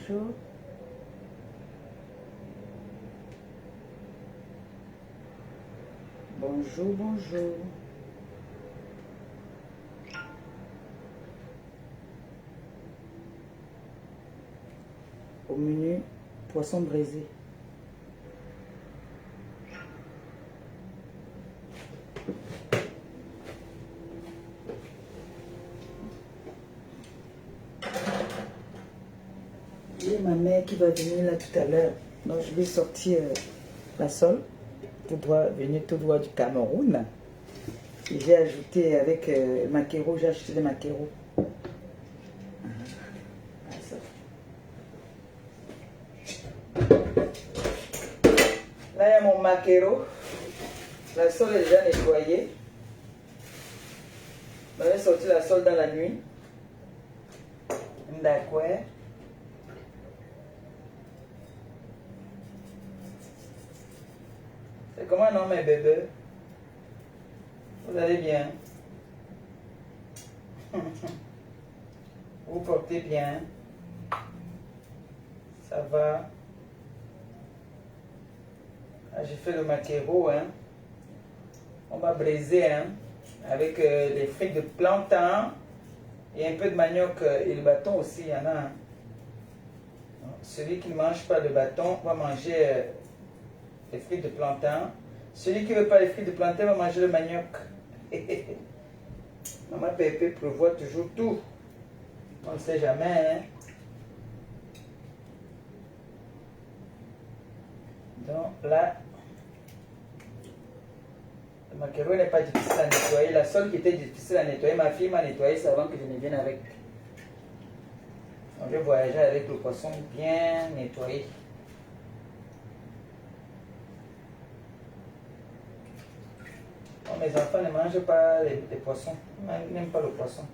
bonjour. Bonjour, bonjour. Au menu, poisson braisé. J'ai ma mère qui va venir là tout à l'heure. Donc je vais sortir la sole, venir tout droit du Cameroun. Et j'ai ajouté avec maquereau, j'ai acheté des maquereaux. Là, il y a mon maquereau. La sole est déjà nettoyée. Je vais sortir la sole dans la nuit. D'accord. C'est comment non mes bébés? Vous allez bien? Vous portez bien? Ça va? Ah, j'ai fait le maquereau, hein. On va braiser, hein, avec des frites de plantain et un peu de manioc et le bâton aussi, il y en a. Hein. Celui qui ne mange pas de bâton va manger les frites de plantain. Celui qui ne veut pas les frites de plantain va manger le manioc. Maman Pépé prévoit toujours tout. On ne sait jamais, hein. Donc là, le maquereau n'est pas difficile à nettoyer. La seule qui était difficile à nettoyer, ma fille m'a nettoyé ça avant que je ne vienne avec. Donc je voyageais avec le poisson bien nettoyé. Bon, mes enfants ne mangent pas les poissons. Ils n'aiment pas le poisson.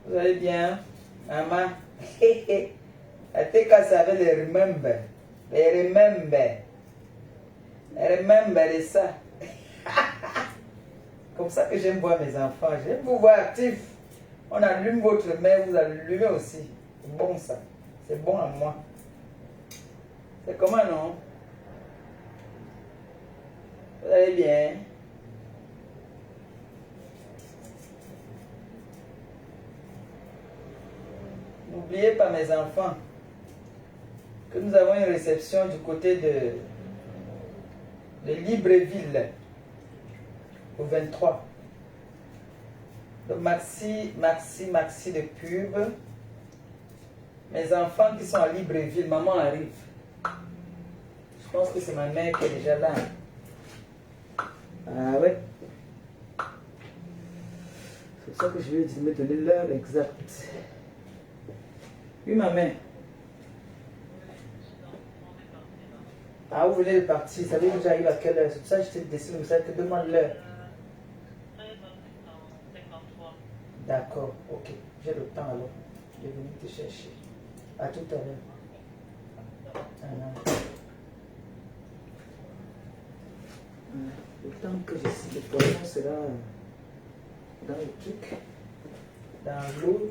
Vous allez bien, maman? La teka savait les remember. Les remember. Les remember de ça. Comme ça que j'aime voir mes enfants. J'aime vous voir actifs. On allume votre main, vous allumez aussi. C'est bon ça. C'est bon à moi. C'est comment non? Vous allez bien? N'oubliez pas mes enfants que nous avons une réception du côté de Libreville au 23. Donc maxi de pub. Mes enfants qui sont à Libreville, maman arrive. Je pense que c'est ma mère qui est déjà là. Ah ouais. C'est pour ça que je vais me donner l'heure exacte. Oui, ma mère. Ah, vous venez de partir. Ça veut dire que j'arrive à quelle heure? C'est pour ça que je te décide le message que demande l'heure. D'accord, ok. J'ai le temps alors. Je vais venir te chercher. À tout à l'heure. Le temps que je suis le poisson sera dans le truc, dans l'eau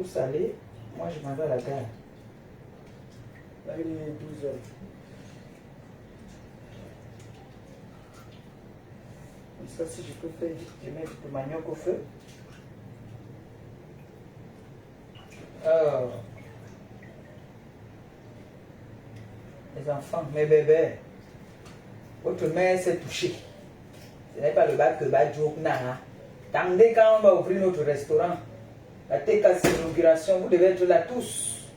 salée. Moi, je m'en vais à la gare. Là, il est 12 heures. Comme ça, si je peux faire vite, je mets le manioc au feu. Oh. Les enfants, mes bébés, votre mère s'est touchée. Ce n'est pas le bac que Badjouk n'a. Attendez quand on va ouvrir notre restaurant. La TK, c'est l'inauguration, vous devez être là tous.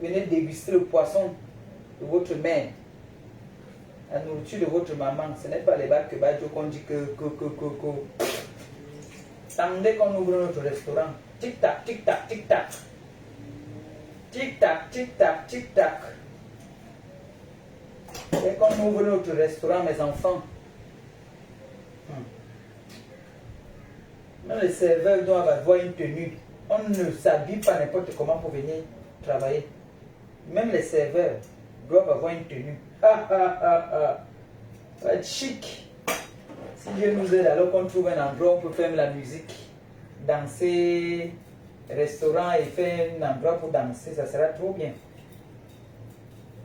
Venez déguster le poisson de votre mère. La nourriture de votre maman. Ce n'est pas les bacs que Badjouk qu'on dit que. Attendez qu'on ouvre notre restaurant. Tic-tac, tic-tac, tic-tac. Tic-tac, tic-tac, tic-tac. Dès qu'on ouvre notre restaurant, mes enfants, même les serveurs doivent avoir une tenue. On ne s'habille pas n'importe comment pour venir travailler. Même les serveurs doivent avoir une tenue. Ça va être chic. Si Dieu nous aide, alors qu'on trouve un endroit où on peut faire la musique, danser, restaurant et faire un endroit pour danser, ça sera trop bien.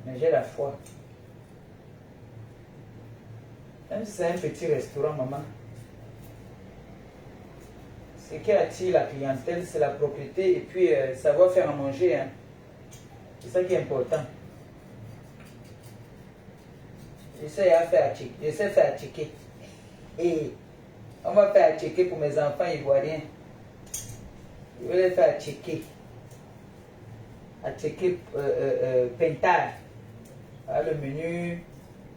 Mais j'ai la foi. Même si c'est un petit restaurant, maman, ce qui attire la clientèle, c'est la propriété et puis savoir faire à manger. Hein. C'est ça qui est important. J'essaie de faire checker. Et on va faire checker pour mes enfants ivoiriens. Je vais les faire checker. À checker pentade. Voilà le menu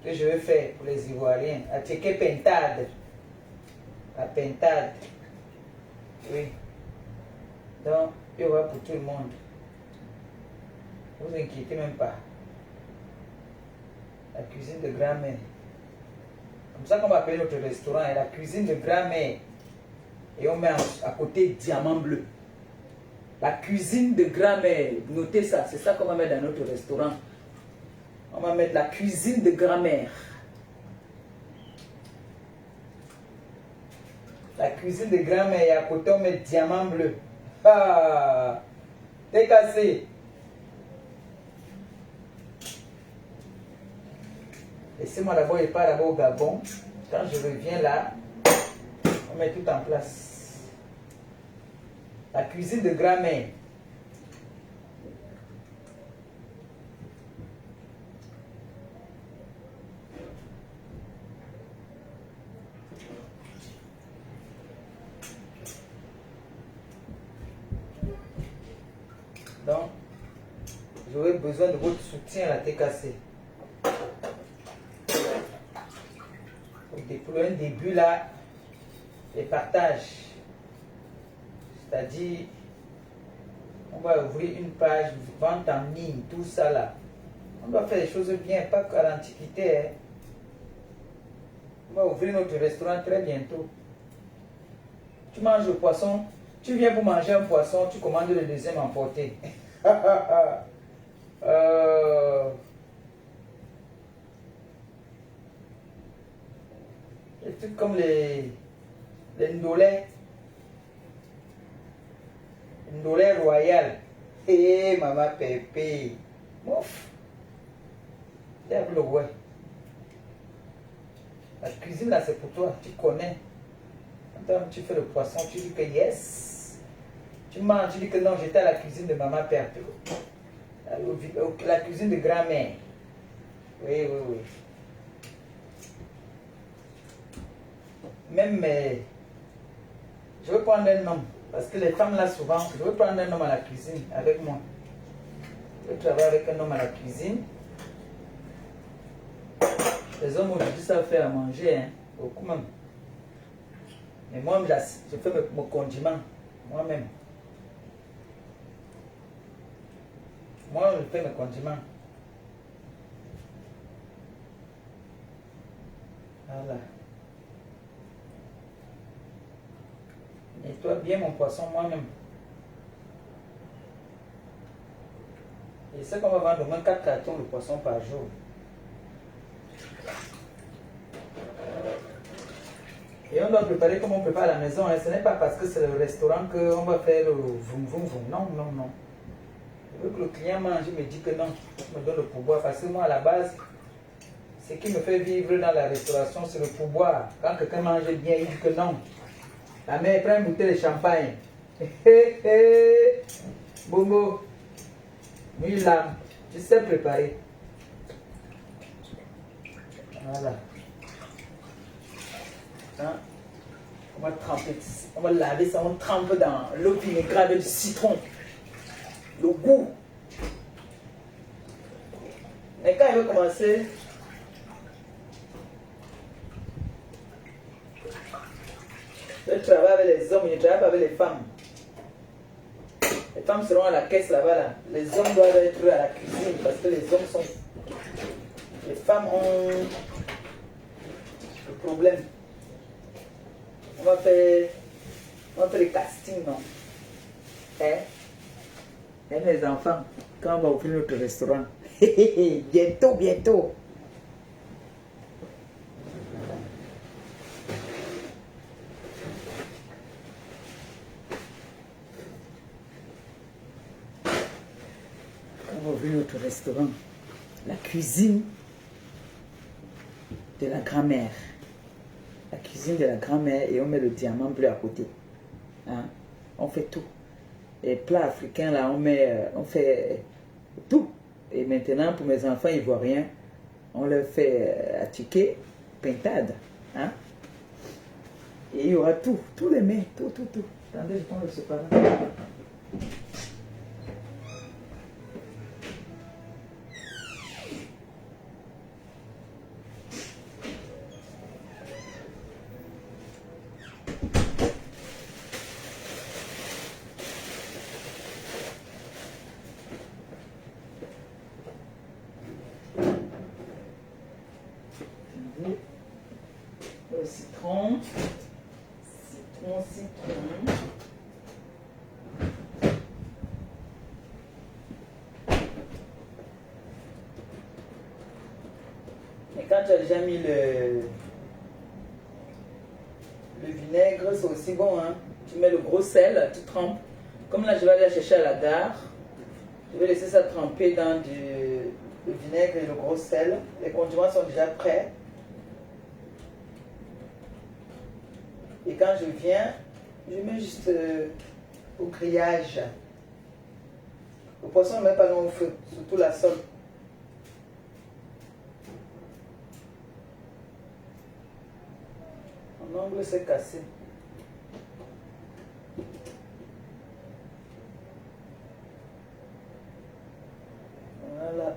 que je vais faire pour les ivoiriens. À checker pentade. La pentade. Oui. Donc, il y aura pour tout le monde. Ne vous inquiétez même pas. La cuisine de grand-mère. Comme ça qu'on va appeler notre restaurant, la cuisine de grand-mère. Et on met à côté diamant bleu. La cuisine de grand-mère. Notez ça, c'est ça qu'on va mettre dans notre restaurant. On va mettre la cuisine de grand-mère. La cuisine de grand-mère et à côté on met diamant bleu. Ah, t'es cassé. Laissez-moi d'abord, je pars d'abord au Gabon. Quand je reviens là, on met tout en place. La cuisine de grand-mère. Donc, j'aurai besoin de votre soutien à la TKC. Pour un début là, les partages. C'est-à-dire, on va ouvrir une page, vente en ligne, tout ça là. On doit faire les choses bien, pas qu'à l'Antiquité. Hein. On va ouvrir notre restaurant très bientôt. Tu manges le poisson, tu viens pour manger un poisson, tu commandes le deuxième emporté. Des trucs comme les ndolais. Ndolais royal. Hé, maman Pépé. Mouf. Diable, ouais. La cuisine là, c'est pour toi. Tu connais. Quand tu fais le poisson, tu dis que yes. Tu manges, tu dis que non, j'étais à la cuisine de maman Pépé. La cuisine de grand-mère. Oui, oui, oui. Même, je veux prendre un homme. Parce que les femmes là, souvent, je veux prendre un homme à la cuisine avec moi. Je veux travailler avec un homme à la cuisine. Les hommes aujourd'hui savent faire à manger, hein, beaucoup même. Mais moi, je fais mon condiment, moi-même. Moi, je fais mes condiments. Voilà. Nettoie bien mon poisson moi-même. Et c'est qu'on va vendre au moins 4 cartons de poisson par jour. Et on doit préparer comme on prépare à la maison. Hein. Ce n'est pas parce que c'est le restaurant qu'on va faire le vroom vroom vroom. Non, non, non. Je veux que le client mange, il me dit que non. Il me donne le pourboire. Parce que moi, à la base, ce qui me fait vivre dans la restauration, c'est le pourboire. Quand quelqu'un mange bien, il dit que non. La mère prend une bouteille de champagne. Bongo. Oui, là, tu sais préparer. Voilà. Hein? On va tremper, on va laver ça, on trempe dans l'eau vinaigrette du citron. Le goût. Mais quand il veut commencer, je travaille avec les hommes, je ne travaille pas avec les femmes. Les femmes seront à la caisse là-bas. Là. Les hommes doivent être à la cuisine parce que les hommes sont Les femmes ont le problème. On va faire les castings, non? Hein? Et mes enfants, quand on va ouvrir notre restaurant, bientôt, bientôt. On va ouvrir notre restaurant, la cuisine de la grand-mère. La cuisine de la grand-mère et on met le diamant bleu à côté. Hein? On fait tout. Et plats africains, là, on fait tout. Et maintenant, pour mes enfants ivoiriens, on leur fait attiquer, pintade. Hein? Et il y aura tout, tous les mets, tout. Attendez, je prends le séparant. Le citron. Et quand tu as déjà mis le vinaigre, c'est aussi bon. Hein? Tu mets le gros sel, tu trempes. Comme là, je vais aller chercher à la gare. Je vais laisser ça tremper dans le vinaigre et le gros sel. Les condiments sont déjà prêts. Et quand je viens, je mets juste au grillage. Le poisson ne met pas dans le feu, surtout la sole. Mon ongle s'est cassé. Voilà.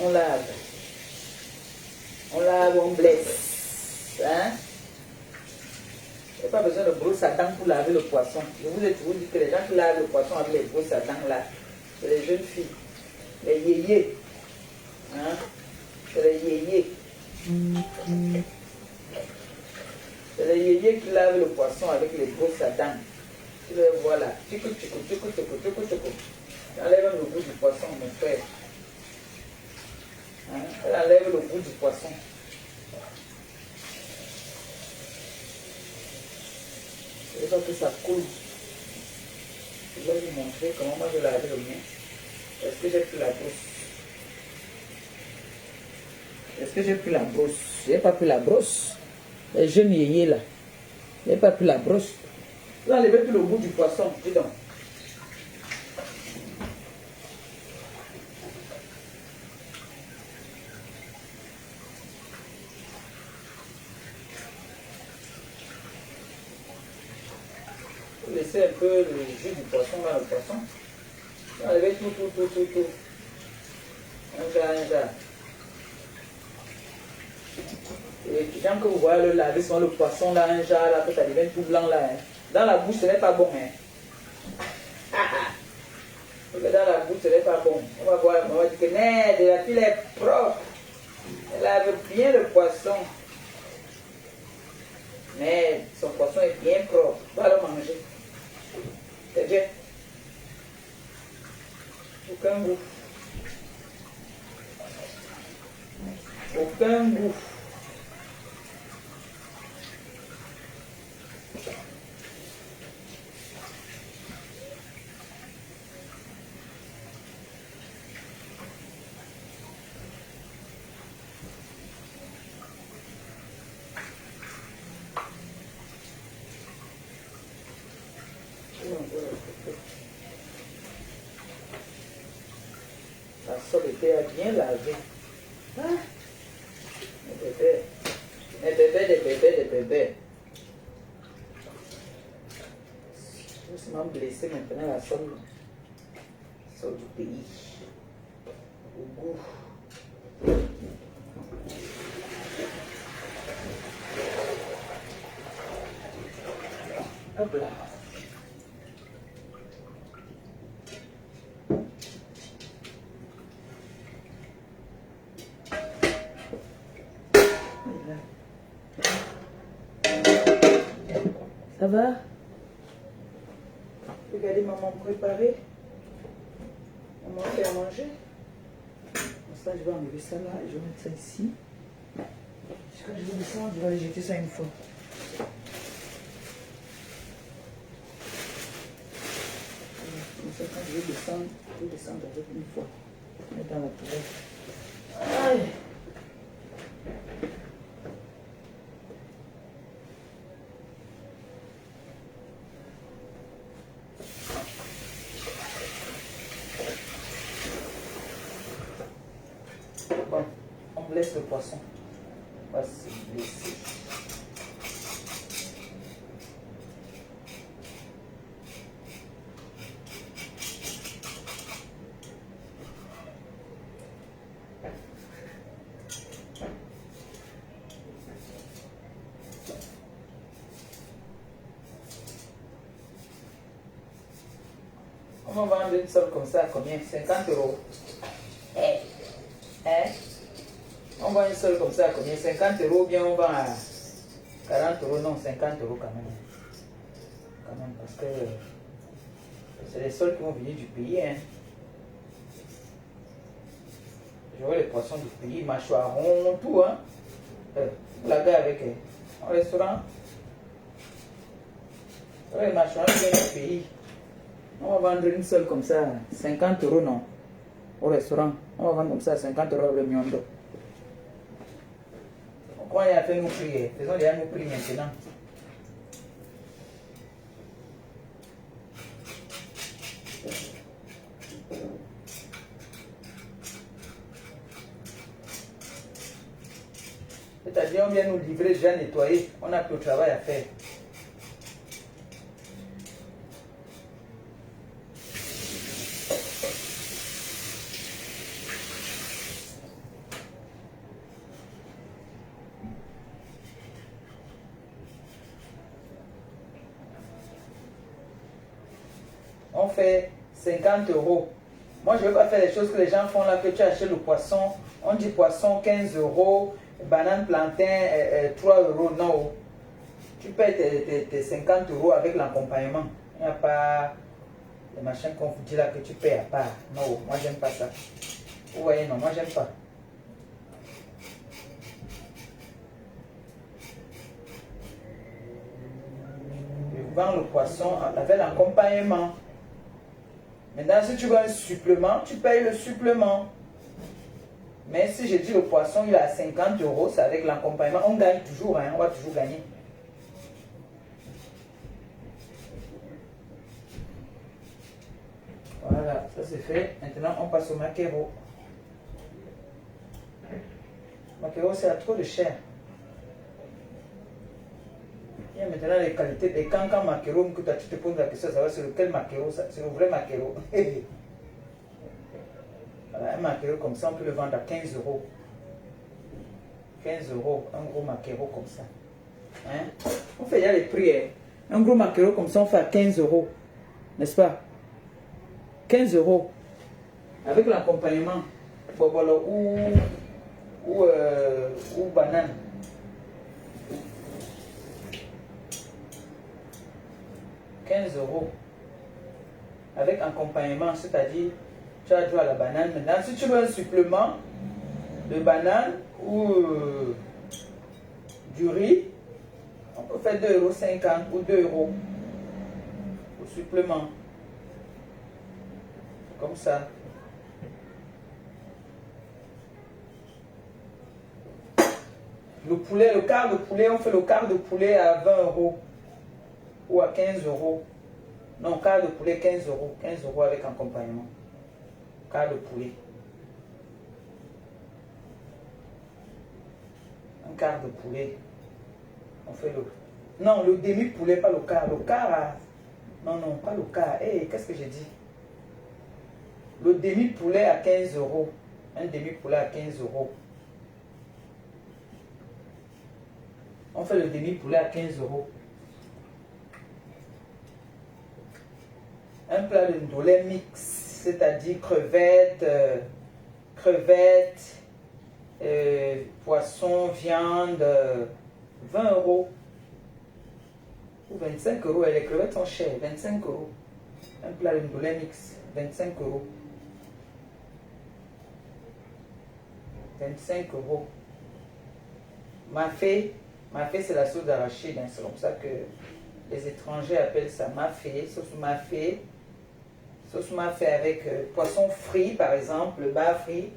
On lave. On lave, on blesse. Hein? Il n'y a pas besoin de brosse à dents pour laver le poisson. Je vous ai toujours dit que les gens qui lavent le poisson avec les brosses à dents là, c'est les jeunes filles. Les yéyés. Hein? C'est les yéyés. C'est les yéyés qui lavent le poisson avec les brosses à dents. Tu les vois là. Tchikou. Enlève le goût du poisson, mon frère. Hein? Elle enlève le goût du poisson. Et pas que ça coule. Je vais vous montrer comment moi je lave le mien. Est-ce que j'ai pris la brosse? Est-ce que j'ai pris la brosse? J'ai pas pris la brosse. Les jeunes yéyés là. J'ai pas pris la brosse. Vous enlevez tout le goût du poisson, dis donc. Vous laissez un peu le jus du poisson dans le poisson. Vous enlevez tout. Un jar. Et j'aime que vous voyez le laver sur le poisson là, un jar là, que ça devient tout blanc là. Hein. Dans la bouche, ce n'est pas bon. Hein. Parce que dans la bouche, ce n'est pas bon. On va voir, on va dire que la fille est propre. Elle lave bien le poisson. Mais son poisson est bien propre. Va le manger. C'est bien. Aucun goût. Aucun goût. de terre bien lavé. Ah, des bébés. Des bébés, des bébés, des bébés. Doucement blessé maintenant la somme du pays. Au goût. Hop là. Ça va? Regardez maman préparer. Maman fait à manger. Ça, je vais enlever ça là et je vais mettre ça ici. Quand je vais descendre, je vais aller jeter ça une fois. Quand je vais descendre avec une fois. Mettre dans la poubelle. Aïe! Bon, on laisse le poisson. On va se laisser. On va vendre une seule comme ça à combien? 50 euros. On vend une seule comme ça à combien? 50 euros ou bien on vend à 40 euros? Non, 50 euros quand même. Quand même, parce que c'est les seuls qui vont venir du pays. Hein. J'aurai les poissons du pays, mâchoirons, tout. Hein. La gare avec un restaurant. J'aurai les mâchoirons qui viennent du pays. On va vendre une seule comme ça, 50 euros non. Au restaurant, on va vendre comme ça 50 euros le miondo. Quand il a fait nous prier, faisons déjà nous prier maintenant. C'est-à-dire on vient nous livrer déjà nettoyer, on n'a plus de travail à faire. On fait 50 euros. Moi, je ne veux pas faire les choses que les gens font là, que tu achètes le poisson. On dit poisson 15 euros, banane plantain 3 euros. Non. Tu payes tes 50 euros avec l'accompagnement. Il n'y a pas les machins qu'on vous dit là que tu payes à part. Non, moi, j'aime pas ça. Vous voyez, non, moi, j'aime pas. Je vends le poisson avec l'accompagnement. Maintenant, si tu veux un supplément, tu payes le supplément. Mais si je dis le poisson, il est à 50 euros, c'est avec l'accompagnement. On gagne toujours, hein, on va toujours gagner. Voilà, ça c'est fait. Maintenant, on passe au maquereau. Maquereau, c'est à trop de chair. Il y a maintenant les qualités des cancans maquereau que tu te poses la question, savoir c'est lequel maquereau, c'est le vrai maquereau. Voilà, un maquereau comme ça, on peut le vendre à 15 euros. 15 euros, un gros maquereau comme ça. Hein? On fait déjà les prix. Hein? Un gros maquereau comme ça, on fait à 15 euros. N'est-ce pas? 15 euros. Avec l'accompagnement. Bobolo ou banane. €15 avec accompagnement, c'est-à-dire tu as droit à la banane. Maintenant, si tu veux un supplément de banane ou du riz, on peut faire 2,50 € ou 2 € au supplément. Comme ça. Le poulet, le quart de poulet, on fait le quart de poulet à 20 € ou à 15 €. Non, quart de poulet, 15 €. 15 € avec accompagnement. Quart de poulet. un quart de poulet. On fait le... Non, le demi-poulet, pas le quart. Le quart, non, non, pas le quart. Hé, qu'est-ce que j'ai dit? Le demi-poulet à 15 euros. Un demi-poulet à 15 euros. On fait le demi-poulet à 15 euros. Un plat de ndolé mix, c'est-à-dire crevettes, poisson, viande, 20 euros. Ou 25 euros. Et les crevettes sont chères, 25 euros. Un plat de ndolé mix, 25 euros. 25 euros. Mafé, c'est la sauce d'arachide, hein. C'est comme ça que les étrangers appellent ça mafé, sauce mafé. Sauce mafé avec poisson frit, par exemple, le bar frit,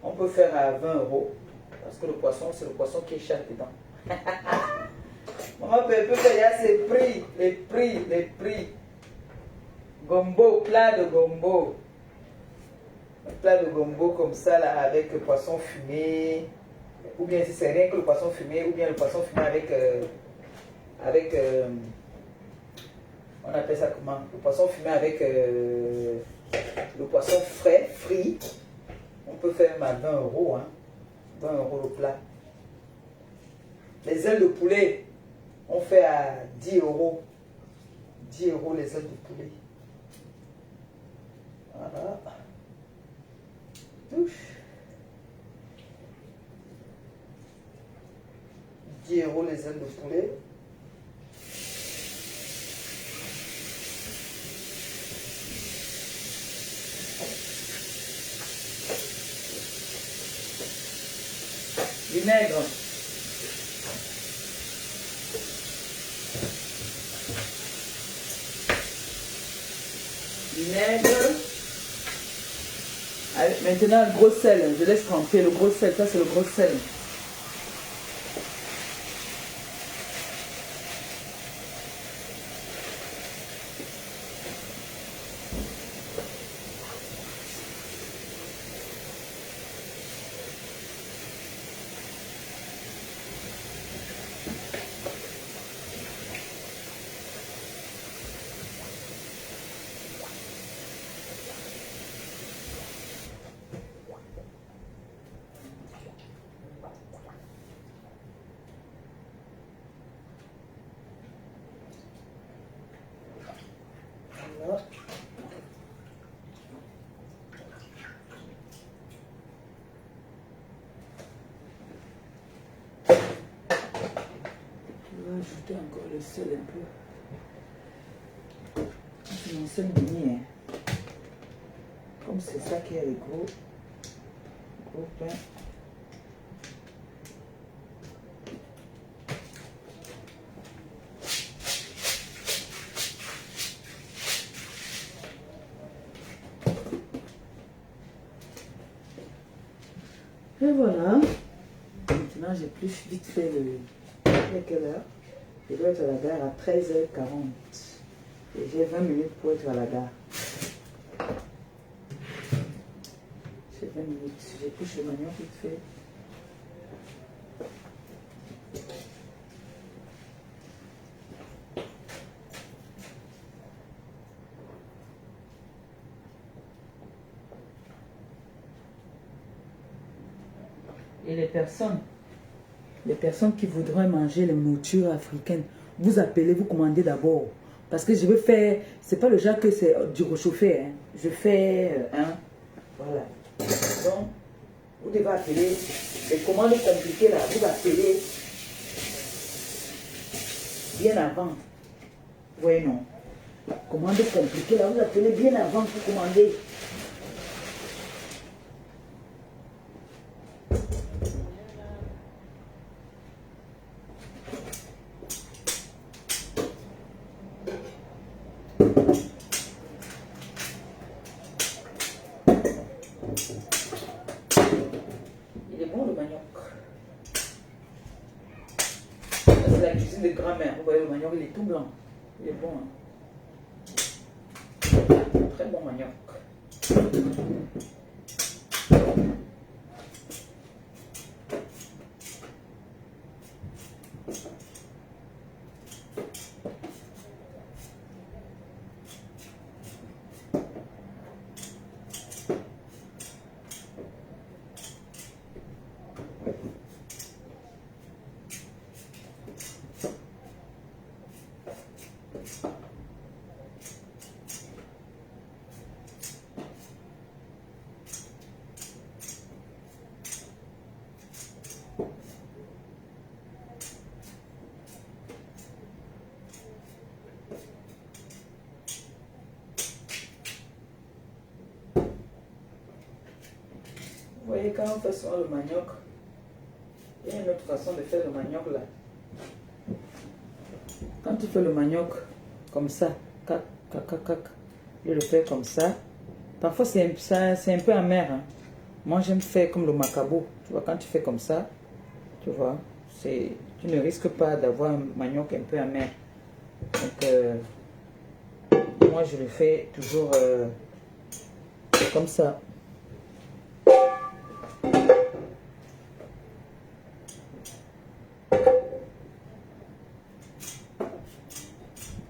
on peut faire à 20 euros. Parce que le poisson, c'est le poisson qui est cher dedans. Maman peut payer ses prix, les prix. Gombo, plat de gombo. Un plat de gombo comme ça, là, avec le poisson fumé. Ou bien si c'est rien que le poisson fumé, ou bien le poisson fumé avec on appelle ça comment? Le poisson fumé avec le poisson frais, frit. On peut faire même à 20 euros, hein. 20 euros le plat. Les ailes de poulet, on fait à 10 euros. 10 euros les ailes de poulet. Voilà. Touche. 10 euros les ailes de poulet. Vinaigre. Vinaigre. Allez, maintenant le gros sel, je laisse tremper le gros sel, ça c'est le gros sel. Voilà. Je vais ajouter encore le sel un peu. C'est mon sel mini, hein. Comme c'est ça qui est le gros pain. Et voilà. Maintenant, j'épluche vite fait le... Il est quelle heure? Je dois être à la gare à 13h40. Et j'ai 20 minutes pour être à la gare. J'ai 20 minutes. J'épluche le manioc vite fait. Et les personnes qui voudraient manger les nourritures africaines, vous appelez, vous commandez d'abord. Parce que je veux faire, c'est pas le genre que c'est du réchauffé, hein. Je fais voilà. Donc, vous devez appeler, les commandes compliquées là, vous appelez bien avant. Vous voyez, non? Commande compliquée là, vous appelez bien avant pour commander. Il est bon le manioc. C'est la cuisine de grand-mère. Vous voyez le manioc, il est tout blanc. Il est bon. Hein? Très bon manioc. Vous voyez, quand on fait souvent le manioc, il y a une autre façon de faire le manioc là. Quand tu fais le manioc comme ça, cac, cac, cac, cac, je le fais comme ça. Parfois c'est un peu amer. Hein. Moi j'aime faire comme le macabo. Tu vois, quand tu fais comme ça, tu vois, tu ne risques pas d'avoir un manioc un peu amer. Donc, moi je le fais toujours comme ça.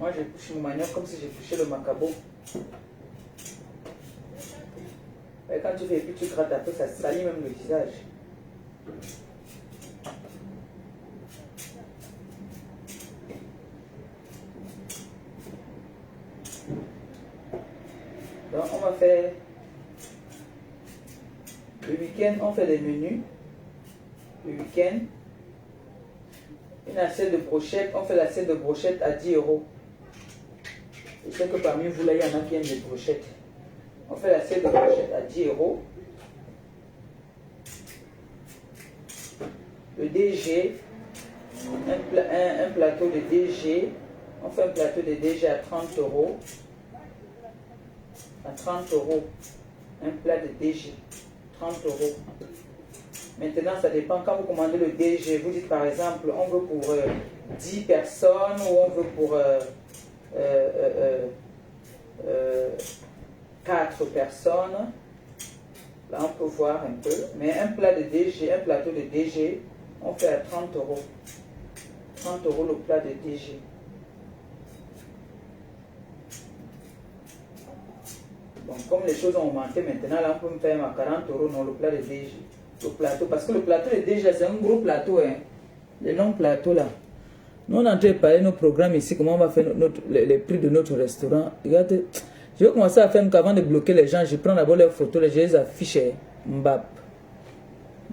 Moi, je couche mon manioc comme si j'ai couché le macabo. Et quand tu fais et puis tu grattes un peu, ça salit même le visage. Donc, on va faire... Le week-end, on fait des menus. Le week-end, une assiette de brochettes. On fait l'assiette de brochettes à 10 €. Je sais que parmi vous, là, il y en a qui aiment les brochettes. On fait l'assiette de brochettes à 10 €. Le DG, un plateau de DG. On fait un plateau de DG à 30 €. À 30 €. Un plat de DG. 30 €. Maintenant, ça dépend. Quand vous commandez le DG, vous dites par exemple, on veut pour 10 personnes ou on veut pour 4 personnes. Là, on peut voir un peu. Mais un plat de DG, un plateau de DG, on fait à 30 €. 30 € le plat de DG. Bon, comme les choses ont augmenté maintenant, là, on peut me faire à 40 € dans le plat de DG. Le plateau, parce que le plateau de DG, c'est un gros plateau, hein. Les longs plateaux, là. Nous, on est en train de parler de nos programmes ici, comment on va faire les prix de notre restaurant. Regardez, je vais commencer à faire qu'avant de bloquer les gens, je prends d'abord leurs photos, je les affiche, mbap.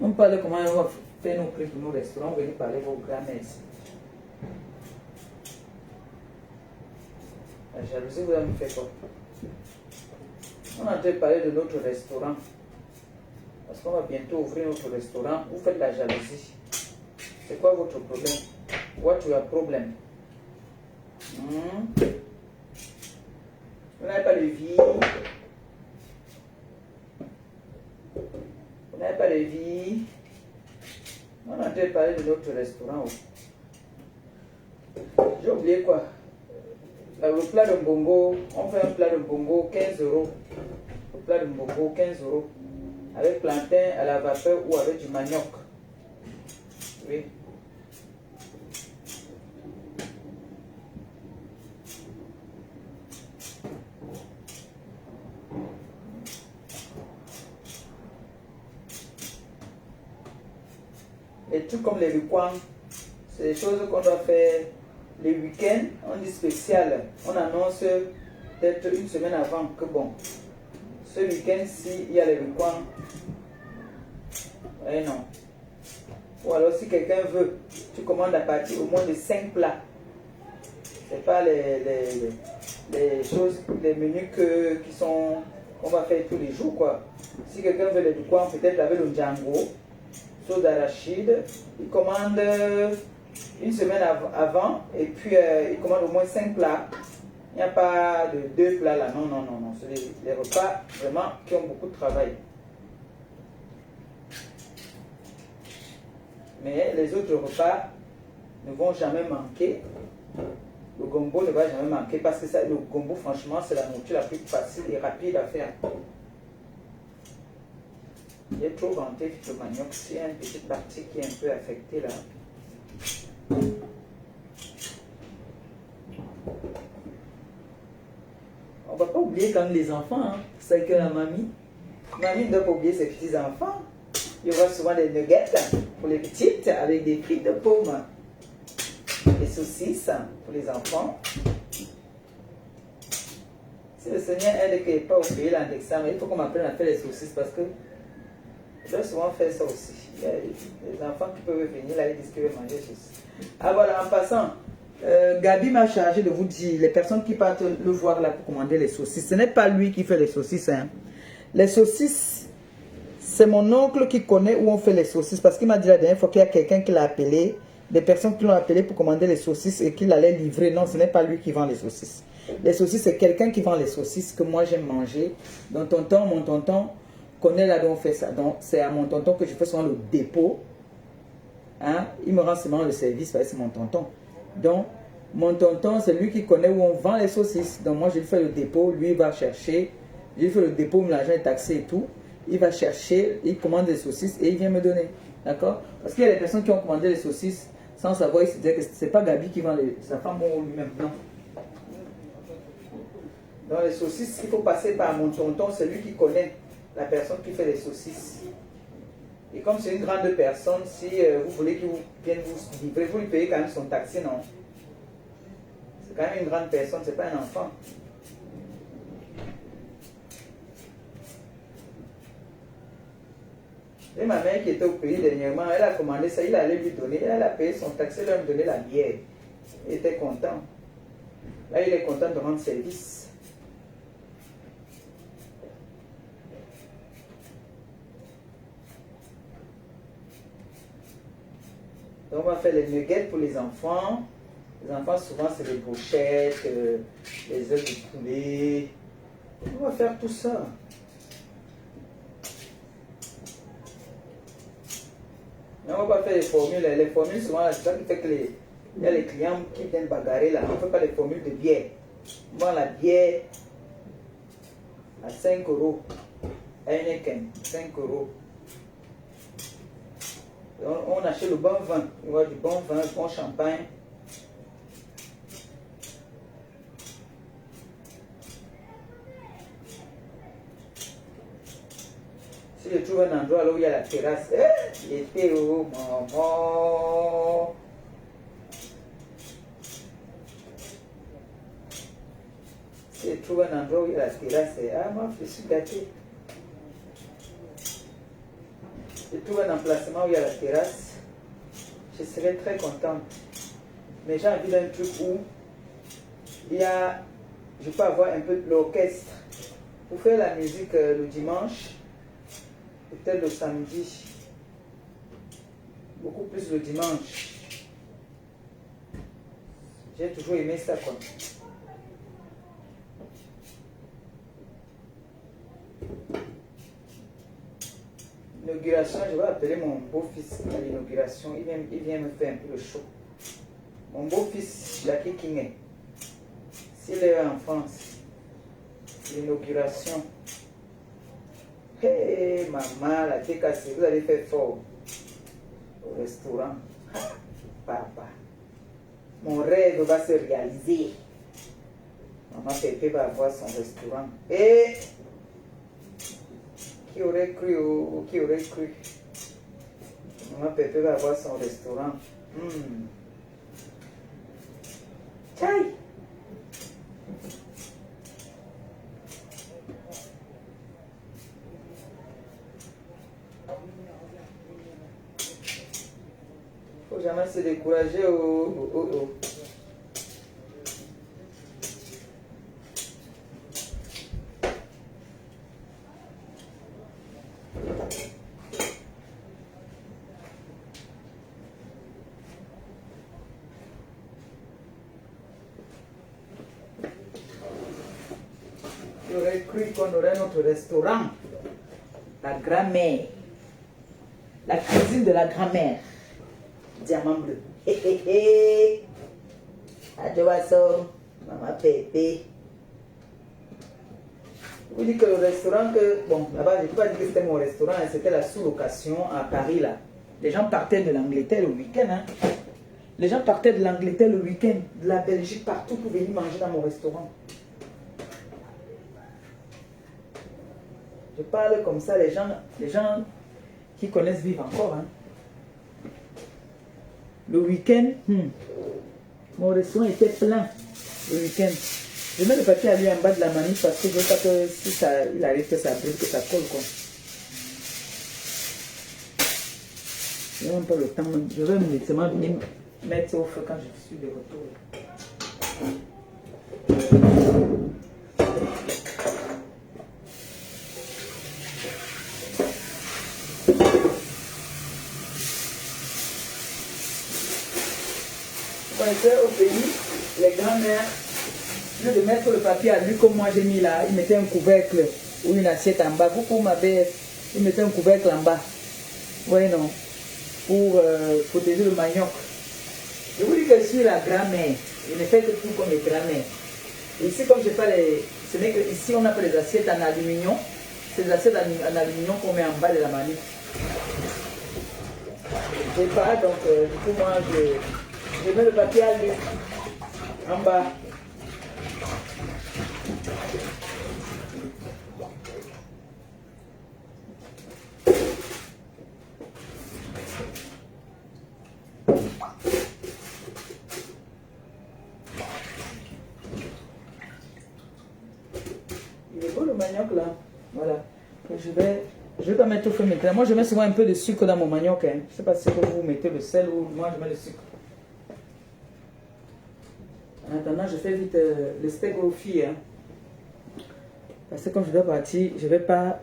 On parle de comment on va faire nos prix pour nos restaurants, venez parler vos grands-mères ici. La jalousie, vous allez me faire quoi? On est en train de parler de notre restaurant. Parce qu'on va bientôt ouvrir notre restaurant. Vous faites la jalousie. C'est quoi votre problème? What's your problem? Vous n'avez pas de vie. Vous n'avez pas de vie. On est en train de parler de notre restaurant. J'ai oublié quoi? Le plat de bongo, on fait un plat de bongo 15 €. Le plat de bongo 15 €. Avec plantain à la vapeur ou avec du manioc. Oui. Les trucs comme les week-ends, c'est des choses qu'on doit faire les week-ends. On dit spécial. On annonce peut-être une semaine avant que bon. Ce week-end-ci, il y a les week-ends. Eh non. Ou alors si quelqu'un veut, tu commandes à partir au moins de 5 plats. C'est pas les choses, les menus qu'on va faire tous les jours quoi. Si quelqu'un veut les week-ends, peut-être avec le Django, sauce d'arachide, il commande une semaine avant et puis il commande au moins 5 plats. Il n'y a pas de 2 plats là, non. C'est des repas vraiment qui ont beaucoup de travail. Mais les autres repas ne vont jamais manquer. Le gombo ne va jamais manquer parce que ça, le gombo, franchement, c'est la nourriture la plus facile et rapide à faire. J'ai trop vanté le manioc, c'est une petite partie qui est un peu affectée là. oublier quand même les enfants. Hein. C'est que la mamie ne doit pas oublier ses petits-enfants. Il y aura souvent des nuggets pour les petites avec des frites de pommes. Des saucisses pour les enfants. Si le Seigneur aide qu'il n'y ait pas oublié l'indexant, il faut qu'on m'apprenne à faire les saucisses parce que je dois souvent faire ça aussi. Il y a les enfants qui peuvent venir là, ils disent qu'ils veulent manger ceci. Ah voilà, en passant, Gabi m'a chargé de vous dire, les personnes qui partent le voir là pour commander les saucisses, ce n'est pas lui qui fait les saucisses. Hein. Les saucisses, c'est mon oncle qui connaît où on fait les saucisses parce qu'il m'a dit la dernière fois qu'il y a quelqu'un qui l'a appelé, des personnes qui l'ont appelé pour commander les saucisses et qu'il allait livrer. Non, ce n'est pas lui qui vend les saucisses. Les saucisses, c'est quelqu'un qui vend les saucisses que moi j'aime manger. Donc mon tonton connaît là où on fait ça. Donc c'est à mon tonton que je fais souvent le dépôt. Hein? Il me rend seulement le service, c'est mon tonton. Donc mon tonton, c'est lui qui connaît où on vend les saucisses. Donc moi je lui fais le dépôt, lui il va chercher. Je lui fais le dépôt, l'argent est taxé et tout. Il va chercher, il commande des saucisses et il vient me donner. D'accord? Parce qu'il y a des personnes qui ont commandé les saucisses sans savoir, ils se disaient que c'est pas Gabi qui vend sa femme ou lui-même. Non. Dans les saucisses, il faut passer par mon tonton, c'est lui qui connaît la personne qui fait les saucisses. Et comme c'est une grande personne, si vous voulez qu'il vienne vous livrer, vous lui payez quand même son taxi, non? C'est quand même une grande personne, c'est pas un enfant. Et ma mère qui était au pays dernièrement, elle a commandé ça, il allait lui donner, elle a payé son taxi, elle a donné la bière. Il était content. Là, il est content de rendre service. Donc, on va faire les nuggets pour les enfants. Les enfants, souvent, c'est les brochettes, les œufs de poulet. On va faire tout ça. Mais on ne va pas faire les formules. Les formules, souvent, c'est ça qui fait que il y a les clients qui viennent bagarrer là. On ne fait pas les formules de bière. On vend la bière à 5 €. Heineken, 5 €. On achète le bon vin. On voit du bon vin, du bon champagne. Si je trouve un endroit là où il y a la terrasse, l'été, oh maman. Si je trouve un endroit où il y a la terrasse, moi je suis gâté. Je trouve un emplacement où il y a la terrasse, je serai très contente. Mais j'ai envie d'un truc où je peux avoir un peu de l'orchestre pour faire la musique le dimanche, peut-être le samedi, beaucoup plus le dimanche. J'ai toujours aimé ça quoi. L'inauguration, je vais appeler mon beau-fils à l'inauguration. Il vient me faire un peu le show. Mon beau-fils, Jackie King, s'il est en France, l'inauguration. Hé, maman, la TKC, vous allez faire fort au restaurant. Papa, mon rêve va se réaliser. Maman Pépé va avoir son restaurant. Et qui aurait cru ou qui aurait cru? Maman Pépé va avoir son restaurant. Tchaï! Faut jamais se décourager. J'aurais cru qu'on aurait notre restaurant. La grand-mère. La cuisine de la grand-mère. Diamant bleu. Hé hé hé. Adjoasso. Maman Pépé. Je vous dis que le restaurant bon, là-bas, je ne peux pas dire que c'était mon restaurant, c'était la sous-location à Paris, là. Les gens partaient de l'Angleterre le week-end, hein. Les gens partaient de l'Angleterre le week-end, de la Belgique, partout pour venir manger dans mon restaurant. Je parle comme ça, les gens qui connaissent vivent encore. Hein. Le week-end, mon restaurant était plein le week-end. Je mets le papier à lui en bas de la manip parce que je veux pas que si ça, il arrive que ça brûle, que ça colle quoi. Je n'ai même pas le temps. Je vais seulement venir mettre ça au feu quand je suis de retour. Quand j'étais au pays, les grands-mères, au lieu de mettre le papier à lui comme moi j'ai mis là, ils mettaient un couvercle ou une assiette en bas. Coucou ma belle, ils mettaient un couvercle en bas. Oui, non. Pour protéger le manioc. Je vous dis que je suis la grand-mère. Je ne fais que tout comme les grand-mères. Ici, comme je fais les... Ce n'est que ici, on a fait les assiettes en aluminium. C'est des assiettes en aluminium qu'on met en bas de la manip. Je ne sais pas, donc du coup, moi, je mets le papier à lui en bas. Il est beau le manioc là. Voilà. Je vais pas mettre au feu maintenant. Moi je mets souvent un peu de sucre dans mon manioc. Hein. Je ne sais pas si vous mettez le sel ou moi je mets le sucre. En attendant, je fais vite le steak aux filles. Hein. Parce que comme je dois partir, je vais pas.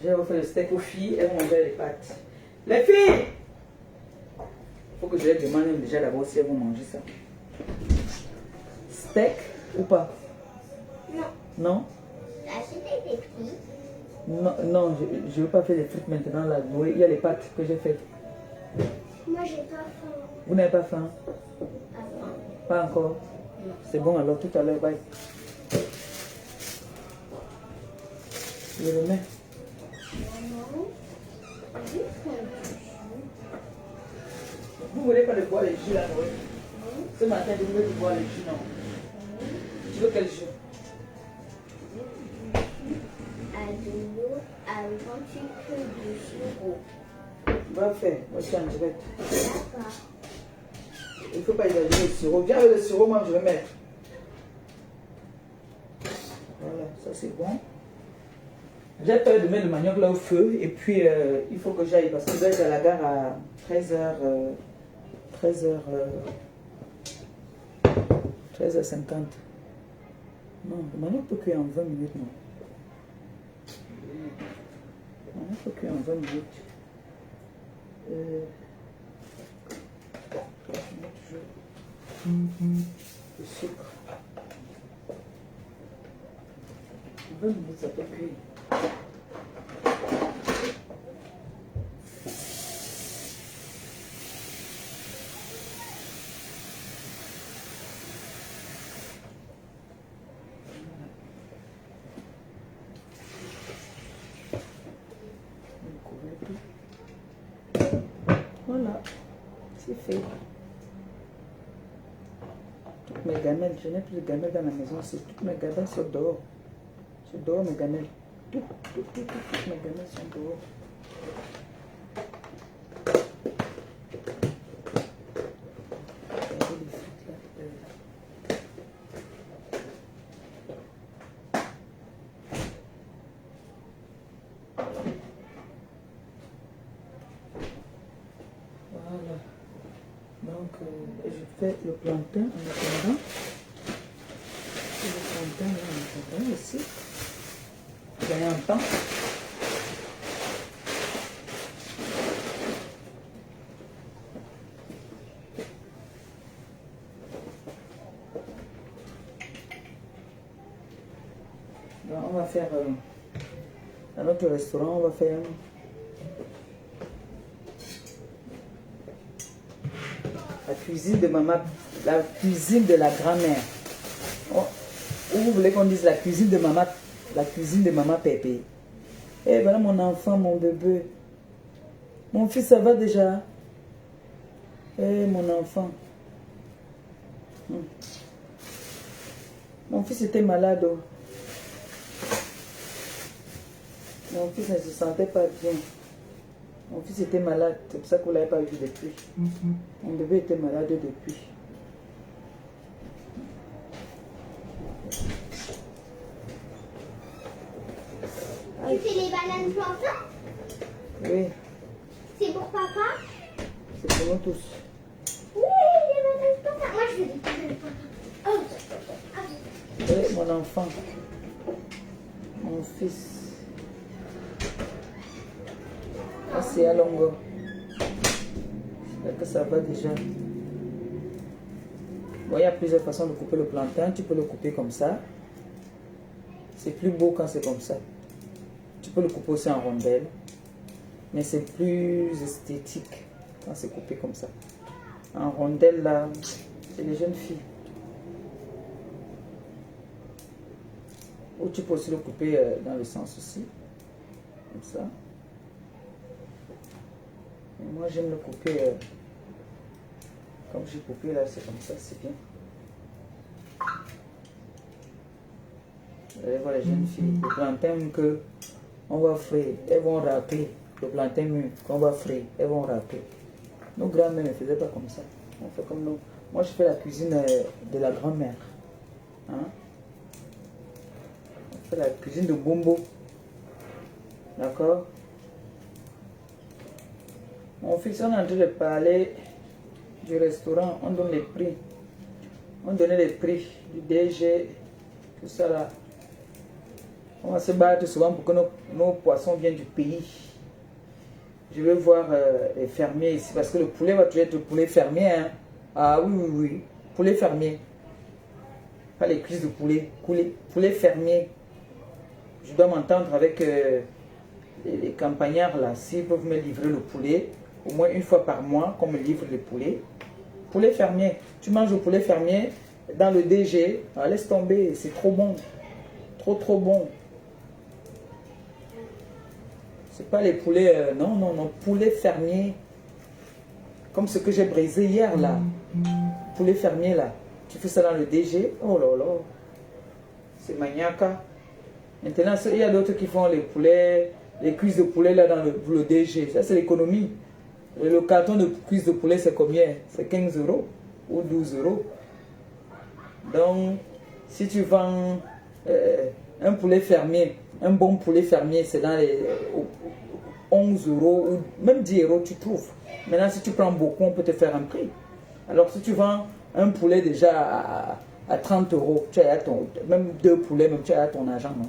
Je vais refaire le steak aux filles. Elles vont manger les pâtes. Les filles! Il faut que je les demande déjà d'abord si elles vont manger ça. Steak ou pas? Non. Non? Acheter des frites. Non, non, je ne veux pas faire les frites maintenant là. Oui, il y a les pâtes que j'ai faites. Moi, j'ai pas faim. Vous n'avez pas faim? Avant. Pas encore? C'est bon alors, tout à l'heure, bye. Je le mets. Maman, juste un jus. Vous voulez pas de boire les jus là, oui? Ce matin, je voulais boire les jus, non? Tu veux quel jus? À de l'eau à 28 de sirop. Va faire, moi je suis en direct. D'accord. Il ne faut pas exagérer le sirop. Viens avec le sirop, moi je vais mettre. Voilà, ça c'est bon. J'ai peur de mettre le manioc là au feu et puis il faut que j'aille parce que je vais être à la gare à 13h. 13h50. Non, le manioc peut cuire en 20 minutes, non. Le manioc peut cuire en 20 minutes. Le sucre. En 20 minutes, ça peut cuire. Voilà, c'est fait. Toutes mes gamelles, je n'ai plus de gamelles dans la maison, c'est toutes mes gamelles sont dehors. C'est dehors mes gamelles. Toutes mes gamelles sont dehors. Regardez les frites là. Voilà. Donc, je fais le plantain en attendant. Le plantain là en attendant aussi. Gagner un temps. Donc, on va faire à notre restaurant, on va faire la cuisine de maman, la cuisine de la grand-mère. Oh, ou vous voulez qu'on dise la cuisine de maman Pépé. Eh voilà mon enfant, mon bébé. Mon fils, ça va déjà? Eh mon enfant. Mon fils était malade. Oh. Mon fils ne se sentait pas bien. Mon fils était malade, c'est pour ça que vous ne l'avez pas vu depuis. Mon bébé était malade depuis. Tu fais les bananes plantains? Oui, C'est pour papa? c'est pour nous tous. Oui, les bananes plantains. Moi, je fais des bananes plantains. Oh, Oui, mon enfant, mon fils. Ah, c'est à longueur. J'espère que ça va déjà. Bon, il y a plusieurs façons de couper le plantain. Tu peux le couper comme ça. C'est plus beau quand c'est comme ça. Tu peux le couper aussi en rondelles. Mais c'est plus esthétique quand c'est coupé comme ça. En rondelles, là, c'est les jeunes filles. Ou tu peux aussi le couper dans le sens aussi. Comme ça. Et moi, j'aime le couper comme j'ai coupé là, c'est comme ça, c'est bien. Vous allez voir les jeunes filles, le plantain que on va frire, elles vont racler. Le plantain mûr qu'on va frire, elles vont racler. Nos grands-mères ne faisaient pas comme ça. On fait comme nous. Moi, je fais la cuisine de la grand-mère. Hein? On fait la cuisine de Bombo. D'accord? Mon fils, on est en train de parler du restaurant, on donne les prix. On donnait les prix du DG, tout ça là. On va se battre souvent pour que nos poissons viennent du pays. Je vais voir les fermiers ici, parce que le poulet va toujours être le poulet fermier. Hein. Ah oui, oui, oui. Poulet fermier. Pas les cuisses de poulet. Poulet fermier. Je dois m'entendre avec les campagnards là. S'ils peuvent me livrer le poulet, au moins une fois par mois, qu'on me livre le poulet. Poulet fermier. Tu manges le poulet fermier dans le DG. Ah, laisse tomber, c'est trop bon. Trop, trop bon. C'est pas les poulets, non, non, non, poulet fermier. Comme ce que j'ai brisé hier là. Poulet fermier là. Tu fais ça dans le DG. Oh là là. C'est maniaque. Maintenant, il y a d'autres qui font les poulets, les cuisses de poulet là dans le DG. Ça, c'est l'économie. Le carton de cuisses de poulet, c'est combien? C'est 15 € ou 12 €. Donc, si tu vends un poulet fermier, un bon poulet fermier, c'est dans les 11 € ou même 10 € tu trouves. Maintenant, si tu prends beaucoup, on peut te faire un prix. Alors, si tu vends un poulet déjà à 30 €, tu as même 2 poulets, même tu as ton argent. Non?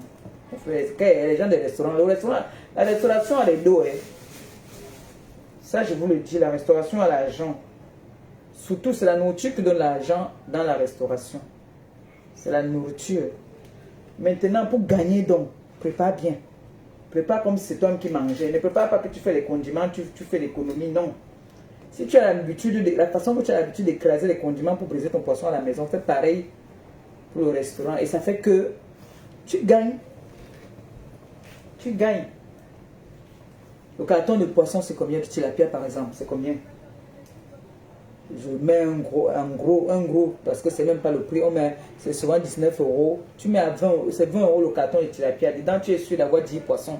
Les gens des restaurants, la restauration a les dos. Hein. Ça, je vous le dis, la restauration a l'argent. Surtout, c'est la nourriture qui donne l'argent dans la restauration. C'est la nourriture. Maintenant, pour gagner donc, prépare bien. Prépare comme si c'est toi qui mangeais. Ne prépare pas que tu fais les condiments, tu fais l'économie, non. Si tu as l'habitude, la façon que tu as l'habitude d'écraser les condiments pour briser ton poisson à la maison, fais pareil pour le restaurant. Et ça fait que tu gagnes. Tu gagnes. Le carton de poisson, c'est combien de tilapia par exemple? C'est combien? Je mets un gros, parce que c'est même pas le prix, c'est souvent 19 €. Tu mets à 20 €, c'est 20 € le carton de tilapia. Dedans, tu es sûr d'avoir 10 poissons.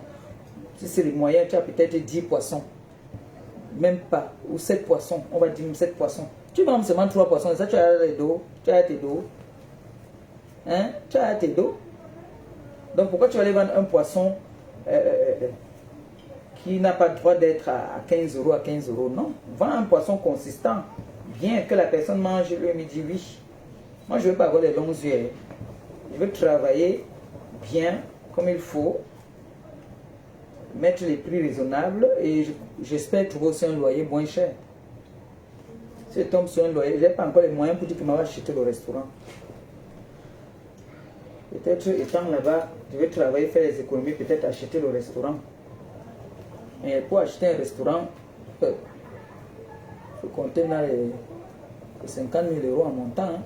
Si c'est les moyens, tu as peut-être 10 poissons. Même pas, ou 7 poissons, on va dire 7 poissons. Tu vends seulement 3 poissons, et ça tu as les dos, tu as tes dos. Hein? Tu as tes dos. Donc pourquoi tu vas aller vendre un poisson qui n'a pas le droit d'être à 15 € à 15 €? Non, vends un poisson consistant. Bien que la personne mange, lui me dit oui. Moi, je ne veux pas avoir les longs yeux. Je veux travailler bien, comme il faut. Mettre les prix raisonnables et j'espère trouver aussi un loyer moins cher. Si je tombe sur un loyer, je n'ai pas encore les moyens pour dire que je vais acheter le restaurant. Peut-être étant là-bas, je vais travailler, faire les économies, peut-être acheter le restaurant. Mais pour acheter un restaurant, il faut compter dans les 50 000 € en montant. Hein.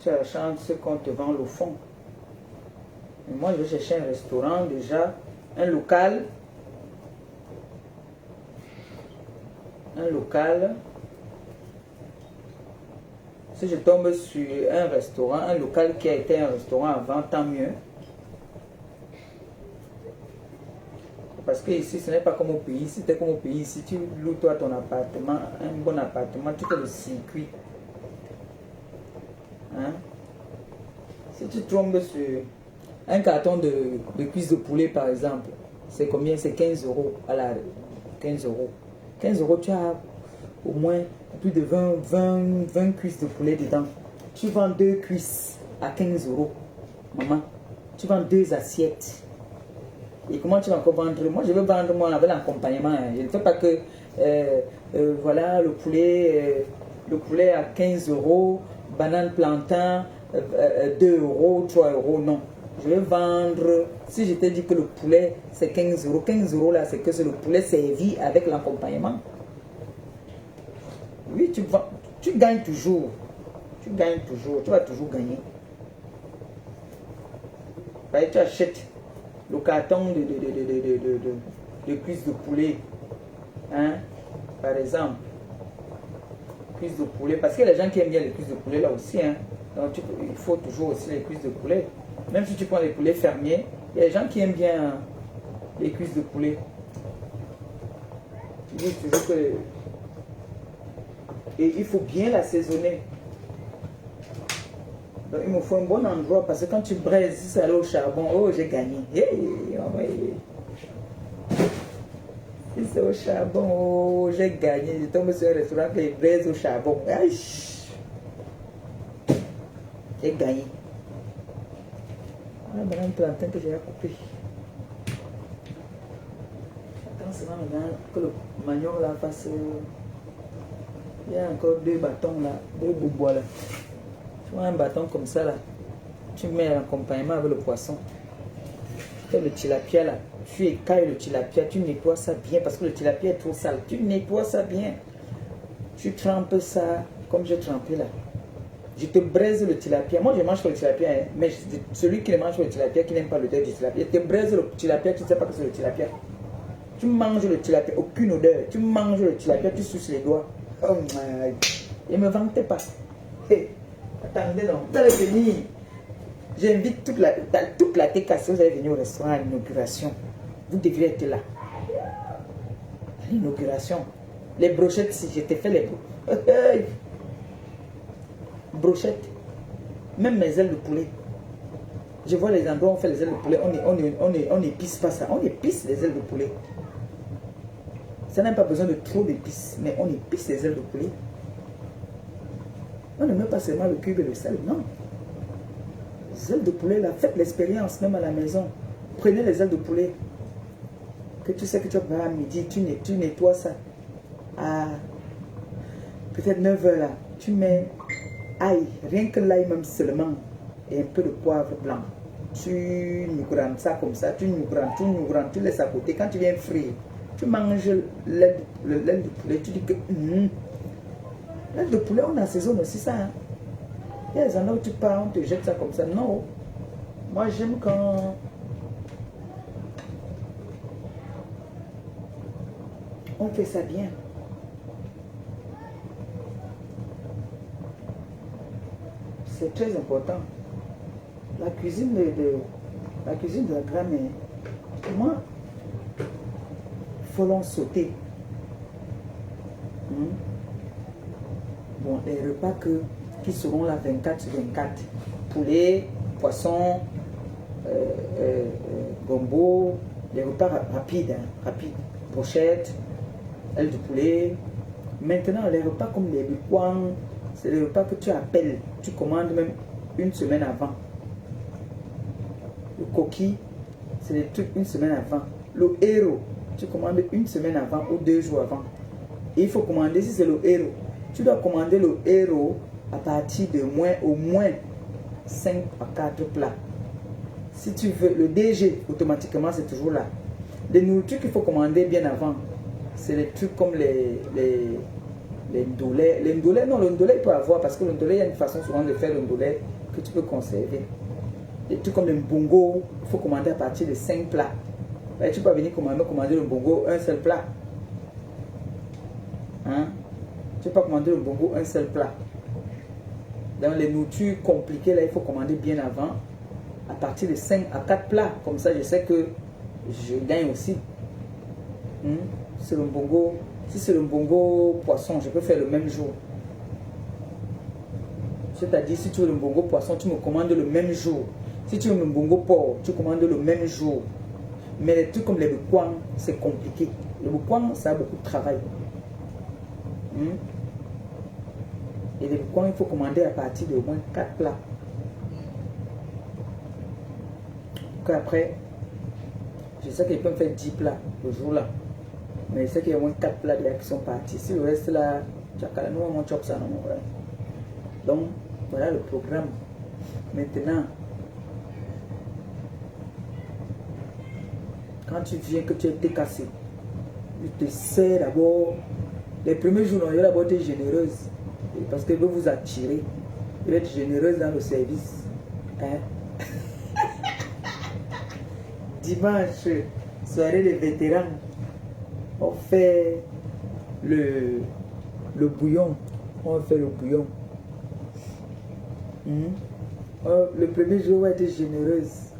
Tu as la chance qu'on te vend le fond. Et moi, je vais chercher un restaurant déjà, un local. Si je tombe sur un restaurant, un local qui a été un restaurant avant, tant mieux. Parce que ici, ce n'est pas comme au pays. Si c'était comme au pays, si tu loues toi ton appartement, un bon appartement, tu fais le circuit. Hein? Si tu tombes sur un carton de cuisses de poulet, par exemple, c'est combien? C'est 15 euros à la 15 euros. 15 euros, tu as au moins plus de 20 cuisses de poulet dedans. Tu vends 2 cuisses à 15 euros. Maman, tu vends 2 assiettes. Et comment tu vas encore vendre? Moi, je veux vendre moi avec l'accompagnement. Je ne fais pas que voilà le poulet à 15 euros, banane plantain 2 euros, 3 euros. Non. Je vais vendre. Si je te dis que le poulet c'est 15 euros, 15 euros là, c'est que c'est le poulet servi avec l'accompagnement. Oui, tu gagnes toujours. Tu gagnes toujours. Tu vas toujours gagner. Tu achètes le carton de cuisses de poulet, hein, par exemple, cuisses de poulet, parce que les gens qui aiment bien les cuisses de poulet là aussi, hein, donc il faut toujours aussi les cuisses de poulet, même si tu prends les poulets fermiers, il y a des gens qui aiment bien les cuisses de poulet. Ils disent toujours que et il faut bien l'assaisonner. Donc, il me faut un bon endroit parce que quand tu braises, si ça allait au charbon, oh j'ai gagné. Si c'est au charbon, oh j'ai gagné. Je tombe sur un restaurant qui braise au charbon. J'ai gagné. Ah, maintenant, un plantain que j'ai coupé. Quand c'est maintenant que le manioc là fasse. Il y a encore 2 bâtons là, 2 boubois là. Tu vois un bâton comme ça là, tu mets l'accompagnement avec le poisson. Tu fais le tilapia là, tu écailles le tilapia, tu nettoies ça bien parce que le tilapia est trop sale. Tu nettoies ça bien. Tu trempes ça comme j'ai trempé là. Je te braise le tilapia. Moi je mange le tilapia, hein, mais celui qui ne mange pas le tilapia, qui n'aime pas l'odeur du tilapia, je te braise le tilapia, tu ne sais pas que c'est le tilapia. Tu manges le tilapia, aucune odeur. Tu manges le tilapia, tu suces les doigts. Oh my. Et ne me vantez pas. Hey. Attendez donc, vous allez venir. J'invite toute la TKC, vous allez venir au restaurant à l'inauguration. Vous devriez être là. À l'inauguration. Les brochettes, si je t'ai fait les brochettes. Même mes ailes de poulet. Je vois les endroits où on fait les ailes de poulet. On n'épice pas ça. On épice les ailes de poulet. Ça n'a pas besoin de trop d'épices, mais on épice les ailes de poulet. On ne met pas seulement le cube et le sel, non. Les ailes de poulet, là, faites l'expérience même à la maison. Prenez les ailes de poulet. Que tu sais que tu vas à midi, tu nettoies ça. À peut-être 9 h là, tu mets ail, rien que l'ail même seulement, et un peu de poivre blanc. Tu nougrandes ça comme ça, tu laisses à côté. Quand tu viens frire, tu manges l'aile de poulet, tu dis que l'aile de poulet, on assaisonne aussi ça. Hein. Il y a des endroits où tu pars, on te jette ça comme ça. Non. Moi, j'aime quand on fait ça bien. C'est très important. La cuisine de la grand-mère, moi, il faut l'en sauter. Bon, les repas qui seront là 24 sur 24. Poulet, poisson, gombo, les repas rapides, hein, rapides. Brochette, aile de poulet. Maintenant, les repas comme les bikwang, c'est les repas que tu appelles. Tu commandes même une semaine avant. Le coquille, c'est des trucs une semaine avant. Le héros, tu commandes une semaine avant ou 2 jours avant. Et il faut commander, si c'est le héros, tu dois commander le héros à partir de au moins 5 à 4 plats. Si tu veux, le DG, automatiquement, c'est toujours là. Les nourritures qu'il faut commander bien avant, c'est les trucs comme les ndolés. Les ndolés, non, le ndolé, il peut avoir, parce que le ndolé, il y a une façon souvent de faire le ndolé que tu peux conserver. Les trucs comme le mbongo, il faut commander à partir de 5 plats. Et tu peux venir commander le mbongo, un seul plat. Hein? Tu peux pas commander le mbongo, un seul plat. Dans les nourritures compliquées, là, il faut commander bien avant. À partir de 5 à 4 plats. Comme ça, je sais que je gagne aussi. C'est le mbongo. Si c'est le mbongo poisson, je peux faire le même jour. C'est-à-dire, si tu veux le mbongo poisson, tu me commandes le même jour. Si tu veux le mbongo porc, tu commandes le même jour. Mais les trucs comme les bouquins, c'est compliqué. Le bouquin, ça a beaucoup de travail. Et les bouquins, il faut commander à partir de au moins 4 plats. Après, je sais qu'ils peuvent faire 10 plats le jour-là. Mais je sais qu'il y a au moins 4 plats déjà qui sont partis. Si le reste là, nous on chope ça. Donc, voilà le programme. Maintenant, quand tu viens que tu as été cassé, tu te sais d'abord, les premiers jours, il va d'abord être généreuse. Parce qu'elle veut vous attirer. Elle va être généreuse dans le service. Dimanche, soirée des vétérans, on fait le bouillon. On fait le bouillon. Le premier jour, on va être généreuse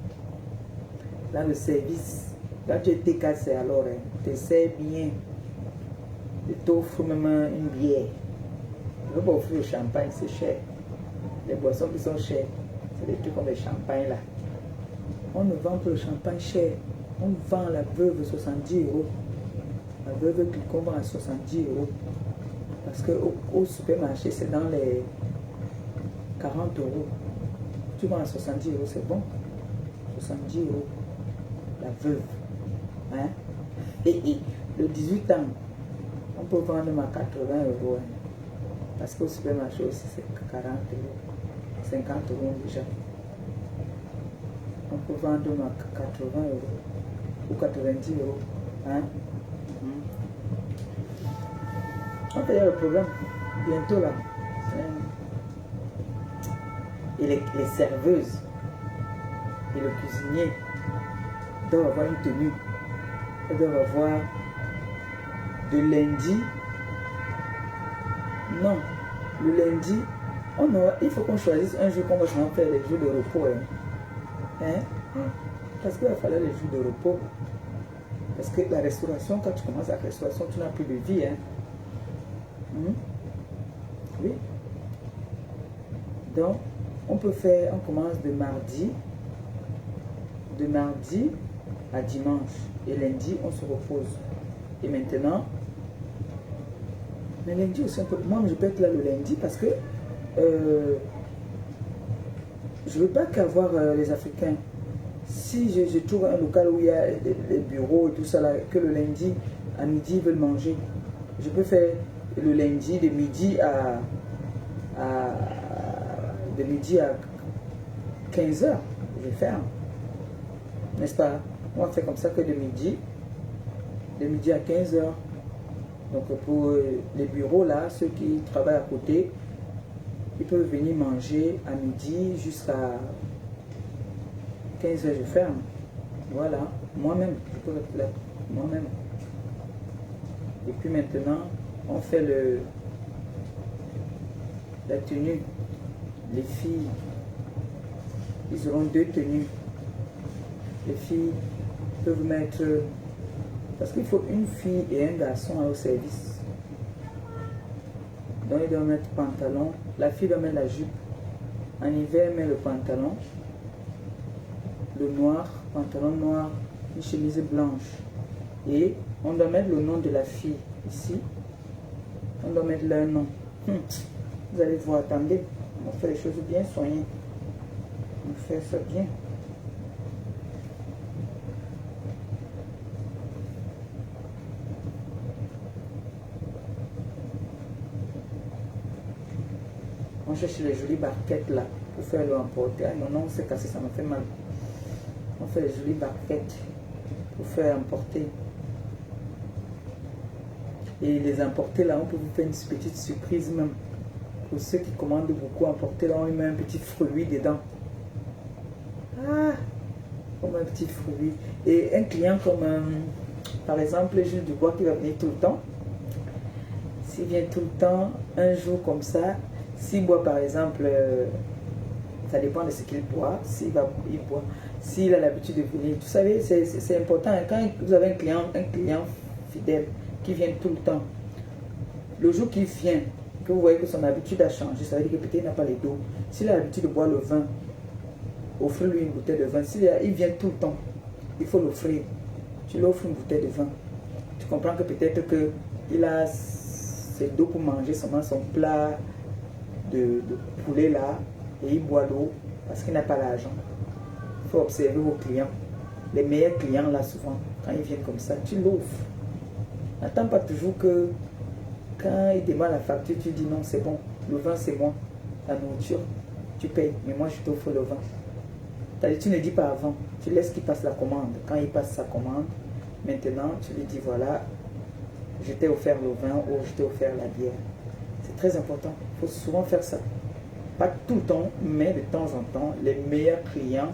dans le service. Quand tu es cassé, alors, tu sais bien. Tu t'offres même une bière. Je ne veux pas offrir le champagne, c'est cher. Les boissons qui sont chères, c'est des trucs comme le champagne là. On ne vend pas le champagne cher. On vend la veuve 70 €. La veuve qui vend à 70 €. Parce qu'au supermarché, c'est dans les 40 €. Tu vends à 70 €, c'est bon. 70 €. La veuve. Et le 18 ans, on peut vendre à 80 €. Parce qu'au supermarché aussi, c'est 40 €. 50 € déjà. On peut vendre à 80 € ou 90 €. On peut faire le programme bientôt là. Et les serveuses et le cuisinier doivent avoir une tenue. Elles doivent avoir de lundi. Non, le lundi, il faut qu'on choisisse un jour qu'on va faire les jours de repos. Parce qu'il va falloir les jours de repos. Parce que la restauration, quand tu commences la restauration, tu n'as plus de vie. Oui. Donc, on commence de mardi à dimanche. Et lundi, on se repose. Et maintenant, le lundi aussi, moi, je peux être là le lundi parce que je ne veux pas qu'avoir les Africains. Si je trouve un local où il y a des bureaux et tout ça, là, que le lundi à midi ils veulent manger, je peux faire le lundi de midi à 15 h. Je ferme. N'est-ce pas? On va faire comme ça que de midi à 15 h. Donc pour les bureaux là, ceux qui travaillent à côté, ils peuvent venir manger à midi jusqu'à 15 h, je ferme. Voilà, moi-même, je peux être là, moi-même. Et puis maintenant, on fait la tenue. Les filles, ils auront 2 tenues. Les filles peuvent mettre, parce qu'il faut une fille et un garçon au service. Donc ils doivent mettre pantalon. La fille doit mettre la jupe. En hiver, elle met le pantalon. Le noir, pantalon noir, une chemise blanche. Et on doit mettre le nom de la fille ici. On doit mettre leur nom. Vous allez voir, attendez. On fait les choses bien soignées. On fait ça bien. On cherche les jolies barquettes là pour faire le emporter. Ah, non, c'est cassé, ça me fait mal. On fait les jolies barquettes pour faire emporter. Et les emporter là, on peut vous faire une petite surprise même. Pour ceux qui commandent beaucoup emporter là, on met un petit fruit dedans. On met un petit fruit. Et un client comme par exemple Jules Dubois qui va venir tout le temps. S'il vient tout le temps, un jour comme ça, S'il boit par exemple, ça dépend de ce qu'il boit, il boit, s'il a l'habitude de venir. Vous savez, c'est important. Quand vous avez un client fidèle qui vient tout le temps, le jour qu'il vient, que vous voyez que son habitude a changé, ça veut dire que peut-être il n'a pas les dos. S'il a l'habitude de boire le vin, offrez-lui une bouteille de vin. Il vient tout le temps, il faut l'offrir. Tu lui offres une bouteille de vin. Tu comprends que peut-être qu'il a ses dos pour manger seulement son plat de poulet là, et il boit l'eau parce qu'il n'a pas l'argent. Il faut observer vos clients. Les meilleurs clients là souvent, quand ils viennent comme ça, tu l'offres. N'attends pas toujours que quand il demande la facture, tu dis non, c'est bon, le vin c'est moi, la nourriture, tu payes, mais moi je t'offre le vin. Tu ne dis pas avant, tu laisses qu'il passe la commande. Quand il passe sa commande, maintenant tu lui dis voilà, je t'ai offert le vin ou je t'ai offert la bière. C'est très important, il faut souvent faire ça. Pas tout le temps, mais de temps en temps, les meilleurs clients,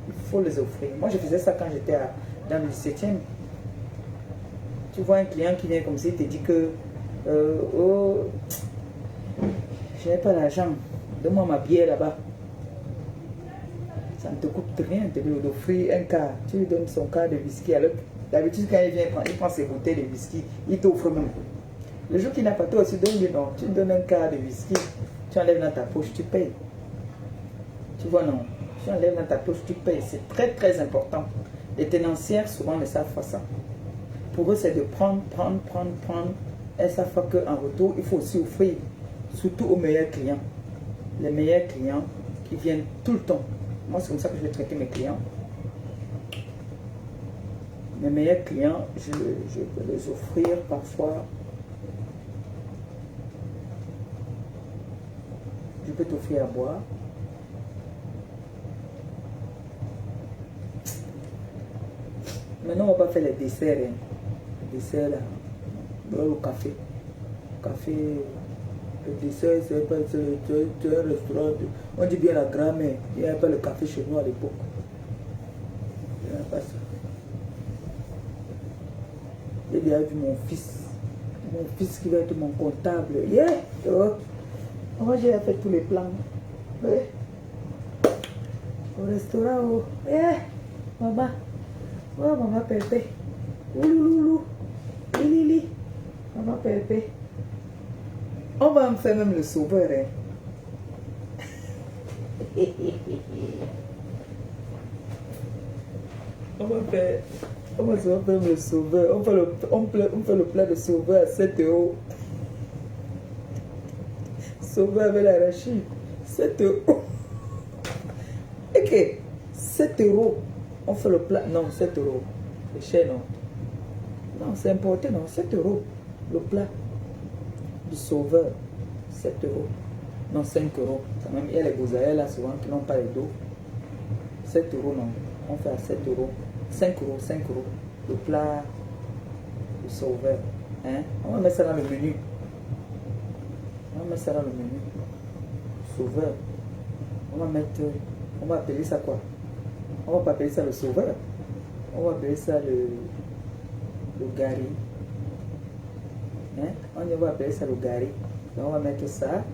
il faut les offrir. Moi je faisais ça quand j'étais dans le 17e. Tu vois un client qui vient comme ça, il te dit que oh, je n'ai pas l'argent, donne-moi ma bière là-bas. Ça ne te coûte rien de d'offrir un quart. Tu lui donnes son quart de whisky. Alors, d'habitude, quand il vient, il prend ses bouteilles de whisky, il t'offre même. Le jour qu'il n'a pas toi aussi, donne-lui non. Tu lui donnes un quart de whisky, tu enlèves dans ta poche, tu payes. Tu vois, non. Tu enlèves dans ta poche, tu payes. C'est très, très important. Les tenancières, souvent, ne savent pas ça. Pour eux, c'est de prendre. Elles savent pas qu'en retour, il faut aussi offrir. Surtout aux meilleurs clients. Les meilleurs clients qui viennent tout le temps. Moi, c'est comme ça que je vais traiter mes clients. Mes meilleurs clients, je peux les offrir parfois. Je peux t'offrir à boire. Maintenant, on ne va pas faire les desserts. Hein. Les desserts, là. Le café. Café. Le dessert, c'est un restaurant. On dit bien la grammaire. Il n'y avait pas le café chez nous à l'époque. Il n'y avait pas ça. J'ai déjà vu mon fils. Mon fils qui va être mon comptable. Yeah! Moi, j'ai fait tous les plans. Ouais. Au restaurant, oh. Yeah! Maman. Oh, maman Pépé. Oulouloulou. Lili. Maman Pépé. On va me faire même le sauveur. Hein. On va se faire même le sauveur. On fait le plat de sauveur à 7 €. Sauveur avec l'arachide. 7 €. Ok. 7 €. On fait le plat. Non, 7 €. C'est cher, non? Non, c'est importé, non? 7 €. Le plat du sauveur. 7 €. Non, 5 €. Quand même, il y a les bousaïens là souvent qui n'ont pas les dos. 7 €, non. On fait à 7 €. 5 €, 5 €. Le plat du sauveur. Hein? On va mettre ça dans le menu. On va mettre ça dans le menu. Sauveur. On va appeler ça quoi? On va pas appeler ça le sauveur. On va appeler ça le gari. Hein? On va appeler ça le gari. Donc on va mettre ça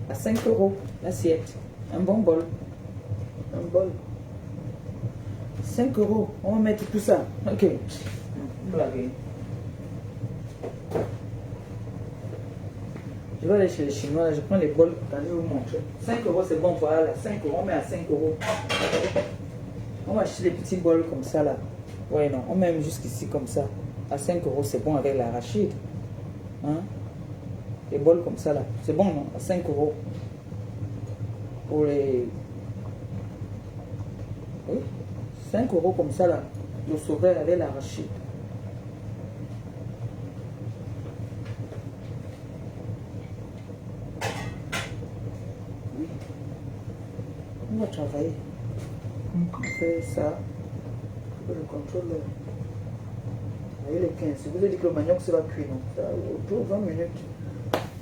à 5 € l'assiette. Un bon bol. Un bol. 5 €. On va mettre tout ça. Ok. Blague. Je vais aller chez les Chinois, je prends les bols, je vais vous montrer. 5 € c'est bon, voilà, 5 €, on met à 5 €. On va acheter des petits bols comme ça là. Ouais, non, on met même jusqu'ici comme ça. À 5 € c'est bon avec l'arachide. Hein? Des bols comme ça là. C'est bon, non? À 5 €. Pour les. Oui? 5 € comme ça là. Le sauveur avec l'arachide. Oui. On va travailler. On fait ça. Le contrôle. Voyez les 15. Je vous ai dit que le manioc sera cuit, non? Ça, autour de 20 minutes.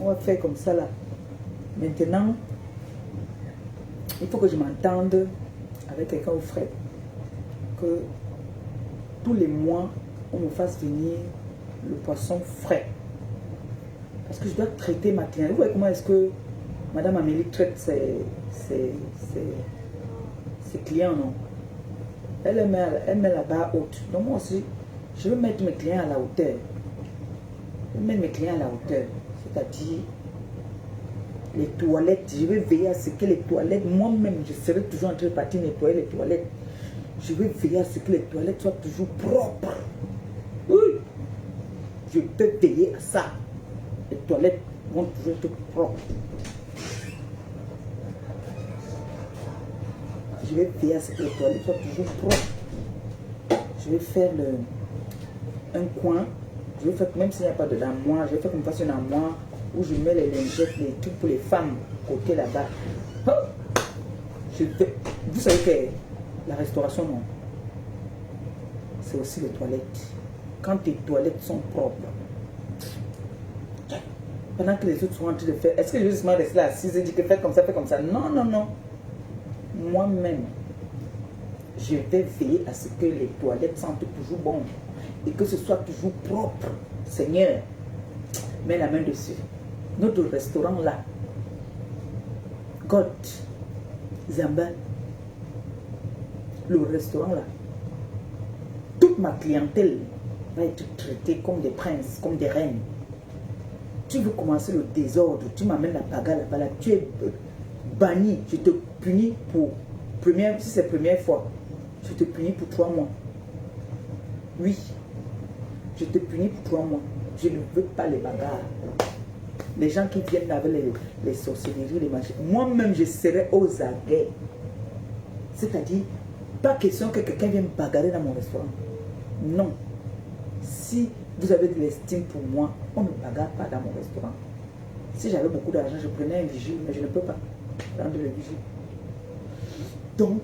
On va faire comme ça là. Maintenant, il faut que je m'entende avec quelqu'un au frais. Que tous les mois, on me fasse venir le poisson frais. Parce que je dois traiter ma clientèle. Vous voyez comment est-ce que Madame Amélie traite ses clients, non? Elle met la barre haute. Donc moi aussi, je veux mettre mes clients à la hauteur. Je veux mettre mes clients à la hauteur. C'est-à-dire, les toilettes, je vais veiller à ce que les toilettes, moi-même, je serai toujours en train de partir nettoyer les toilettes. Je vais veiller à ce que les toilettes soient toujours propres. Oui, je peux veiller à ça. Les toilettes vont toujours être propres. Je vais veiller à ce que les toilettes soient toujours propres. Je vais faire un coin. Je vais faire, même s'il n'y a pas de l'armoire, je vais faire comme ça une armoire où je mets les lingettes, les trucs pour les femmes, côté là-bas. Vous savez que la restauration, non, c'est aussi les toilettes. Quand tes toilettes sont propres, pendant que les autres sont en train de faire, est-ce que je vais justement rester là assise et dire que faites comme ça, faites comme ça? Non, non, non. Moi-même, je vais veiller à ce que les toilettes sentent toujours bon et que ce soit toujours propre. Seigneur, mets la main dessus. Notre restaurant là, God, Zamba, le restaurant là, toute ma clientèle va être traitée comme des princes, comme des reines. Tu veux commencer le désordre, tu m'amènes la bagarre là-bas, là, tu es banni, je te punis pour si c'est la première fois, je te punis pour 3 mois. Oui, je te punis pour 3 mois. Je ne veux pas les bagarres. Les gens qui viennent avec les sorcelleries, les machins. Moi-même, je serai aux aguets. C'est-à-dire, pas question que quelqu'un vienne me bagarrer dans mon restaurant. Non. Si vous avez de l'estime pour moi, on ne me bagarre pas dans mon restaurant. Si j'avais beaucoup d'argent, je prenais un vigile, mais je ne peux pas prendre le vigile. Donc,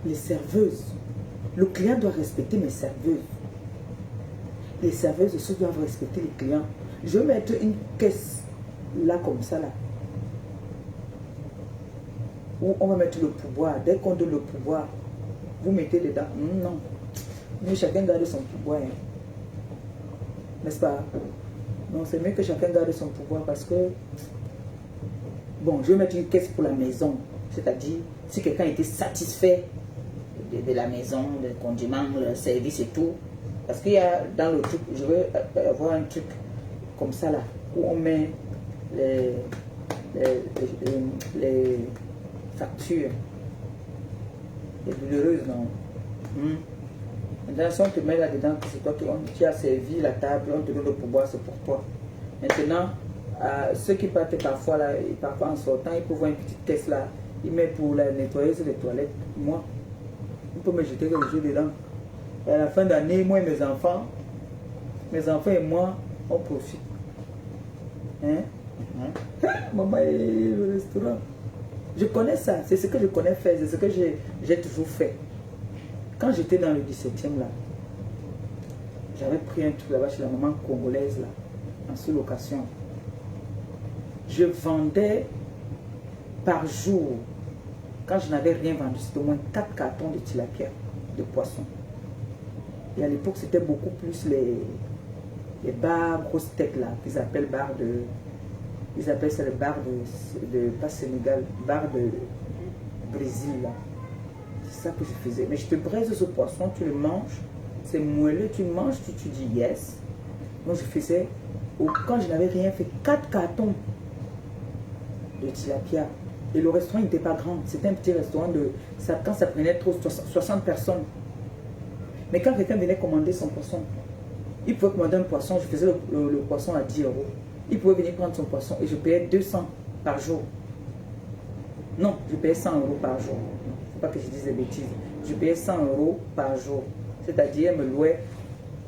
les serveuses, le client doit respecter mes serveuses. Les serveuses aussi doivent respecter les clients. Je vais mettre une caisse là comme ça là. Où on va mettre le pouvoir. Dès qu'on donne le pouvoir, vous mettez dedans. Non. Mais chacun garde son pouvoir. Hein. N'est-ce pas? Non, c'est mieux que chacun garde son pouvoir parce que bon, je vais mettre une caisse pour la maison. C'est-à-dire, si quelqu'un était satisfait de la maison, des condiments, le service et tout. Parce qu'il y a dans le truc, je veux avoir un truc comme ça là, où on met les factures. Les douloureuses, non. Maintenant, si on te met là-dedans, c'est toi qui as servi la table, on te donne le pouvoir, c'est pour toi. Maintenant, ceux qui partent parfois là, parfois en sortant, ils peuvent voir une petite caisse là, ils mettent pour la nettoyeuse des toilettes. Moi, on peut me jeter le jeu dedans. Et à la fin d'année, moi et mes enfants et moi, on profite. Hein? Maman et le restaurant. Je connais ça, c'est ce que je connais faire, c'est ce que j'ai toujours fait. Quand j'étais dans le 17e là, j'avais pris un truc là-bas chez la maman congolaise là, en sous-location. Je vendais par jour, quand je n'avais rien vendu, c'était au moins 4 cartons de tilapia, de poisson. Et à l'époque, c'était beaucoup plus les bars grosses têtes là, qu'ils appellent bars de... Ils appellent ça les bars de pas Sénégal, bars de Brésil là. C'est ça que je faisais. Mais je te braise ce poisson, tu le manges, c'est moelleux, tu le manges, tu dis yes. Donc je faisais, quand je n'avais rien fait, 4 cartons de tilapia. Et le restaurant n'était pas grand, c'était un petit restaurant de... quand ça prenait trop, 60 personnes. Mais quand quelqu'un venait commander son poisson, il pouvait commander un poisson, je faisais le poisson à 10 €. Il pouvait venir prendre son poisson et je payais 200 par jour. Non, je payais 100 € par jour. Il ne faut pas que je dise des bêtises. Je payais 100 € par jour. C'est-à-dire, elle me louait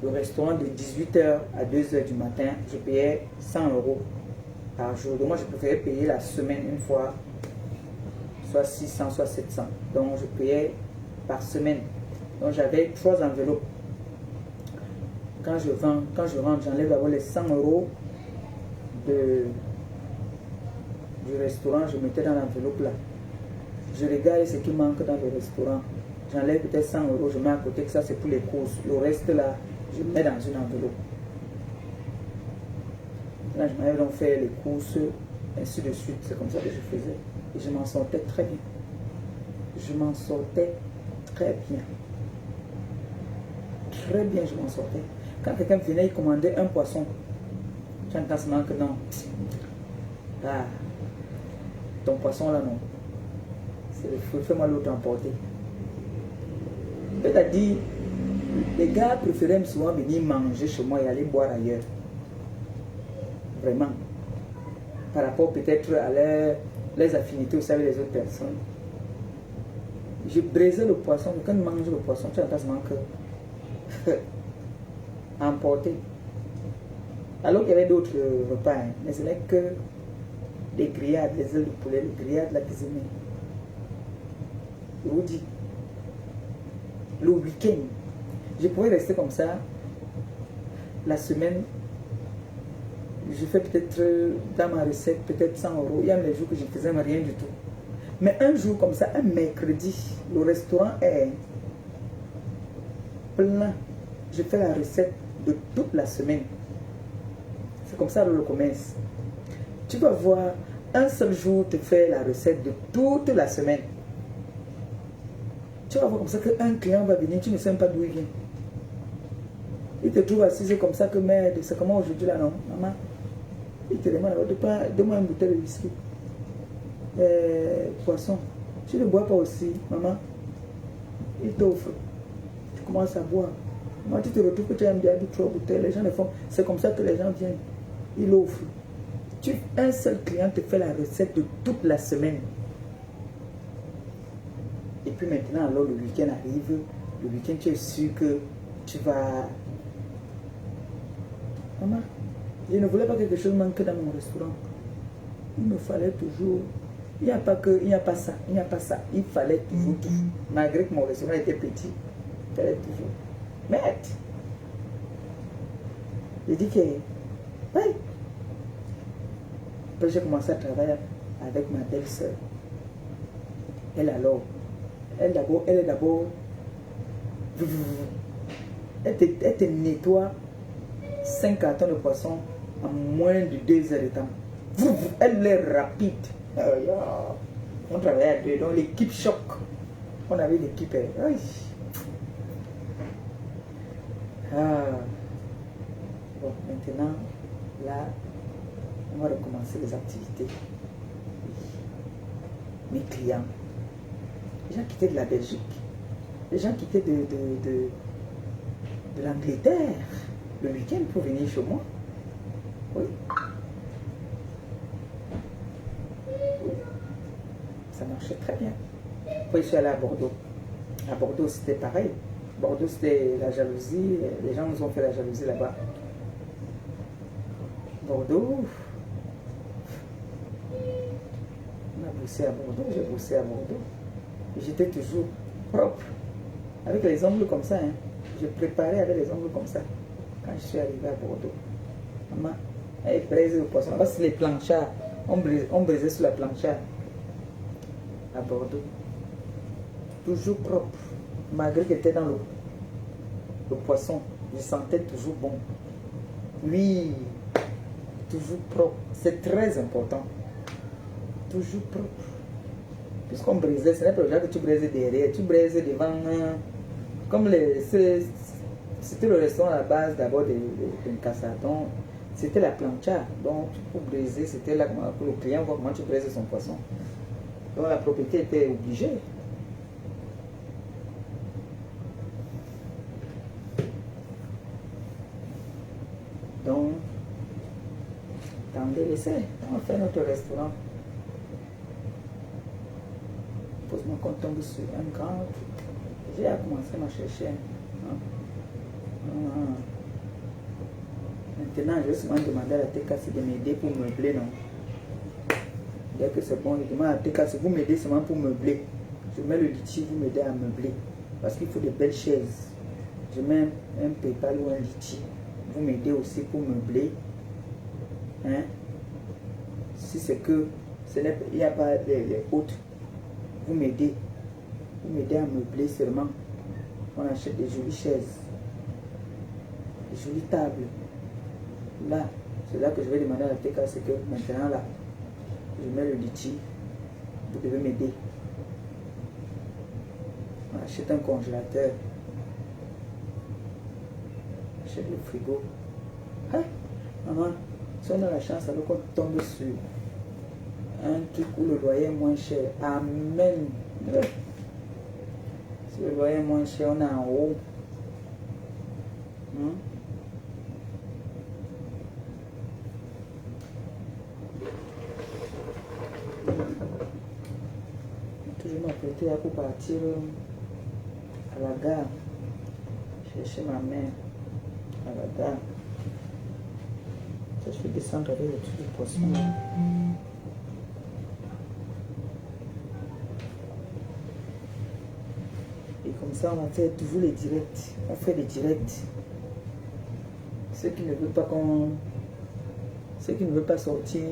le restaurant de 18 h à 2 h du matin. Je payais 100 € par jour. Donc moi, je préférais payer la semaine une fois, soit 600, soit 700. Donc je payais par semaine. Donc j'avais 3 enveloppes. Quand je rentre, j'enlève d'abord les 100 € du restaurant, je mettais dans l'enveloppe là. Je regarde ce qui manque dans le restaurant. J'enlève peut-être 100 €, je mets à côté que ça c'est pour les courses. Le reste là, je mets dans une enveloppe. quand je m'allais donc faire les courses, ainsi de suite, c'est comme ça que je faisais. Et je m'en sortais très bien. Je m'en sortais très bien. Très bien, je m'en sortais. Quand quelqu'un venait, il commandait un poisson. J'entends seulement que non. Ah, ton poisson là, non. Fais-moi l'autre emporter. C'est-à-dire, les gars préféraient souvent venir manger chez moi et aller boire ailleurs. Vraiment. Par rapport peut-être à les affinités aussi avec les autres personnes. Je brisais le poisson. Quand je mange le poisson, tu entends seulement que emporter. Alors qu'il y avait d'autres repas, hein, mais ce n'est que des grillades, des ailes de poulet, les grillades, la cuisine. Je vous dis, le week-end, je pouvais rester comme ça. La semaine, je fais peut-être dans ma recette, peut-être 100 euros. Il y a des jours que je ne faisais rien du tout. Mais un jour comme ça, un mercredi, le restaurant est plein. Je fais la recette de toute la semaine. C'est comme ça le commerce. Tu vas voir, un seul jour te faire la recette de toute la semaine. Tu vas voir comme ça qu'un client va venir, tu ne sais même pas d'où il vient. Il te trouve assis, c'est comme ça que merde, c'est comment aujourd'hui là, non, maman? Il te demande, donne-moi une bouteille de whisky. Poisson. Tu ne bois pas aussi, maman? Il t'offre. Tu commences à boire. Moi, tu te retrouves que tu as bien bu 3 bouteilles. Les gens le font. C'est comme ça que les gens viennent. Il offre. Un seul client te fait la recette de toute la semaine. Et puis maintenant, alors le week-end arrive. Le week-end, tu es sûr que tu vas... Maman, je ne voulais pas que quelque chose manque dans mon restaurant. Il me fallait toujours... Il n'y a pas que, il n'y a pas ça, il n'y a pas ça. Il fallait toujours tout. Malgré que mon restaurant était petit, il fallait toujours. Merde. J'ai dit que... Oui. Après, j'ai commencé à travailler avec ma belle-sœur. Elle alors... Elle est d'abord... Elle te nettoie 5 cartons de poisson en moins de 2 heures de temps. Elle est rapide. On travaillait à deux, donc l'équipe choc. On avait l'équipe. Bon, maintenant, là, on va recommencer les activités. Mes clients, les gens qui étaient de la Belgique, les gens qui étaient de l'Angleterre, le week-end pour venir chez moi. Oui. Ça marchait très bien. Après, je suis allé à Bordeaux. À Bordeaux, c'était pareil. Bordeaux, c'était la jalousie. Les gens nous ont fait la jalousie là-bas. Bordeaux. On a bossé à Bordeaux. J'ai bossé à Bordeaux. J'étais toujours propre. Avec les ongles comme ça. Hein. Je préparais avec les ongles comme ça. Quand je suis arrivé à Bordeaux. Maman, elle brisait le poisson. Parce que les planchards, on brisait sur la planchard. À Bordeaux. Toujours propre. Malgré que j'étais dans le poisson, je sentais toujours bon. Oui, toujours propre. C'est très important. Toujours propre. Puisqu'on brisait, ce n'est pas déjà que tu brises derrière, tu brises devant. Comme c'était le restaurant à la base d'abord de Cassadon, c'était la plancha. Donc pour briser, c'était là pour le client voir comment tu brises son poisson. Donc la propriété était obligée. Donc, attendez, laissez, on fait notre restaurant. Pose-moi qu'on tombe sur un grand truc. J'ai commencé à me chercher. Maintenant, je vais seulement demander à la TKC de m'aider pour meubler, non? Dès que c'est bon, je demande à la TKC, vous m'aidez seulement pour meubler. Je mets le litchi, vous m'aidez à meubler. Parce qu'il faut de belles chaises. Je mets un PayPal ou un litchi. Vous m'aidez aussi pour meubler. Hein? Si c'est que il n'y a pas les autres, vous m'aidez. Vous m'aidez à meubler seulement. On achète des jolies chaises, des jolies tables. Là, C'est là que je vais demander à la TK, c'est que maintenant là, je mets le litchi, vous devez m'aider. Achète un congélateur, achète le frigo. Hein? Maman, si on a la chance alors qu'on tombe sur un truc où le loyer est moins cher, amen. Si le loyer est moins cher, on est en haut. Toujours m'apprêter pour partir à la gare, chercher ma mère à la gare. Je vais descendre avec le truc de poisson. Et comme ça, on va faire toujours les directs. On fait les directs. Ceux qui ne veulent pas ceux qui ne veulent pas sortir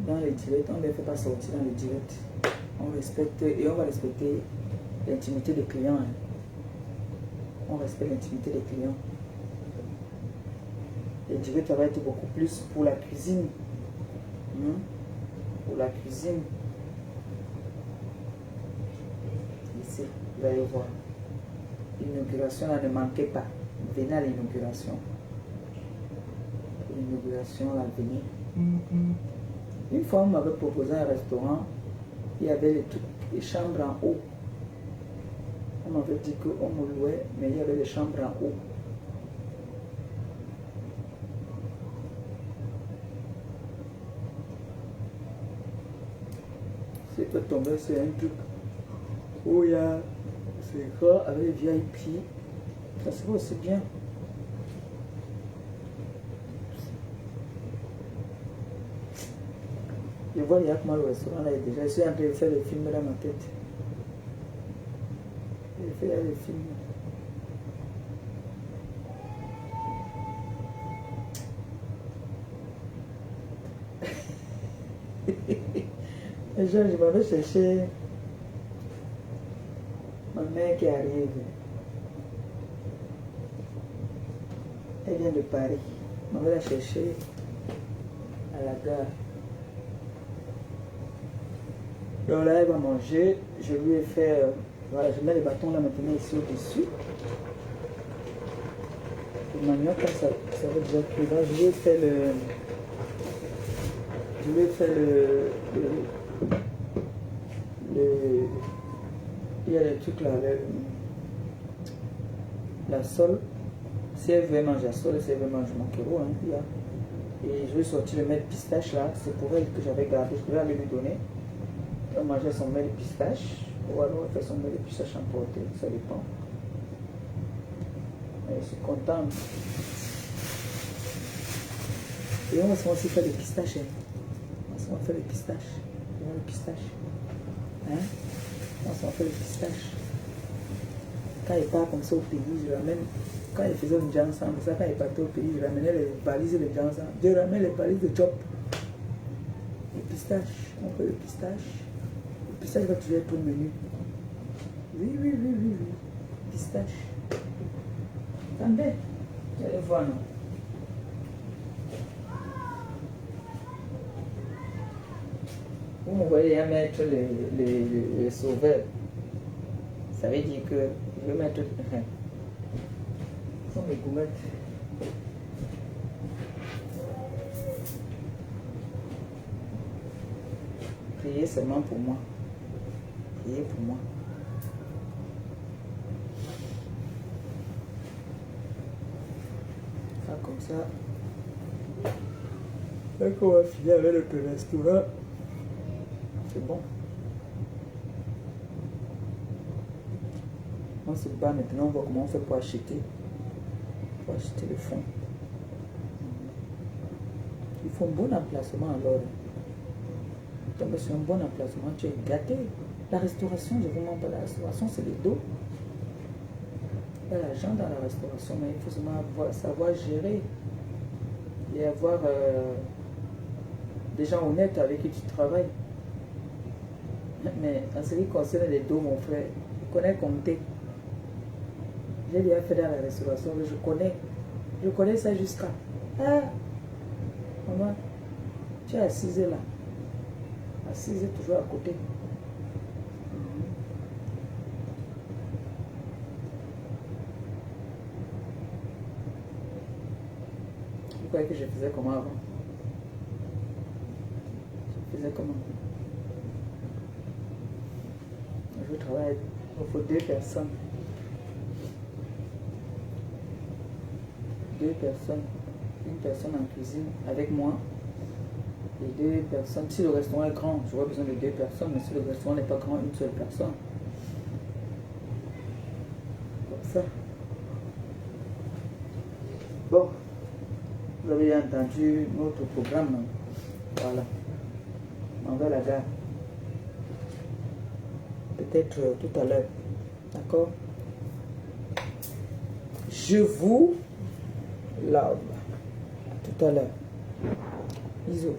dans les directs, on ne les fait pas sortir dans les directs. On respecte et on va respecter l'intimité des clients. On respecte l'intimité des clients. Les directs, ça va être beaucoup plus pour la cuisine. Pour la cuisine. Ici, vous allez voir. L'inauguration, là, ne manquez pas. Venez à l'inauguration. L'inauguration, là, venez. Une fois, on m'avait proposé un restaurant. Il y avait les chambres en haut. On m'avait dit qu'on me louait, mais il y avait les chambres en haut. C'est peut tomber sur un truc où il y a c'est grand avec les VIP. Ça serait aussi bien. Je vois il y a comment le restaurant là est déjà. Je suis en train de faire des films dans ma tête. Je fais là des films. Je m'avais cherché ma mère qui arrive. Elle vient de Paris. Je m'avais la chercher à la gare. Donc là, elle va manger. Je lui ai fait... voilà, je mets les bâtons là maintenant ici au-dessus. Le manioc, ça va déjà cuire. Là, je lui ai fait le... Je lui ai fait il y a des trucs là, la sole. Si elle veut manger la sole, si elle veut manger mon kéro, hein, il y a. Et je vais sortir le mets de pistache là, c'est pour elle que j'avais gardé, je devais aller lui donner. Elle mangeait son mets de pistache, ou alors elle fait son mets de pistache emporté, ça dépend. Et je suis contente. Et on va aussi faire des pistaches. Hein. On va faire des pistaches. On va faire des pistaches. Hein? On va faire des pistaches. Quand il part comme ça au pays, je ramène. Quand il faisait une jansa, ça quand il partait au pays, je ramenais les valises de jansa. Je ramène les valises de chop. Les pistaches. On fait les pistaches. Les pistaches va toujours être au menu. Oui. Pistache. Attendez. Vous allez voir, non? Vous me voyez à mettre les sauveurs. Ça veut dire que je vais mettre... Ce sont mes gommettes. Priez seulement pour moi. Priez pour moi. Faire comme ça. Là qu'on va finir avec le restaurant. C'est bon. On se bat maintenant, on voit comment on fait pour acheter. Pour acheter le fond. Il faut un bon emplacement alors. Tomber sur un bon emplacement, tu es gâté. La restauration, je vous montre, la restauration, c'est le dos. Il y a l'argent dans la restauration, mais il faut seulement savoir gérer. Et avoir des gens honnêtes avec qui tu travailles. Mais en ce qui concerne les dos, mon frère, je connais compter. J'ai déjà fait dans la restauration, mais je connais ça jusqu'à. Ah, maman, tu es assise là. Assise toujours à côté. Vous croyez que je faisais comment avant? Je faisais comment? Je travaille, il faut 2 personnes. 2 personnes. Une personne en cuisine avec moi. Et 2 personnes. Si le restaurant est grand, j'aurais besoin de 2 personnes. Mais si le restaurant n'est pas grand, une seule personne. Comme ça. Bon. Vous avez entendu notre programme. Voilà. On va à la gare. Peut-être tout à l'heure. D'accord? Je vous love. À tout à l'heure. Bisous.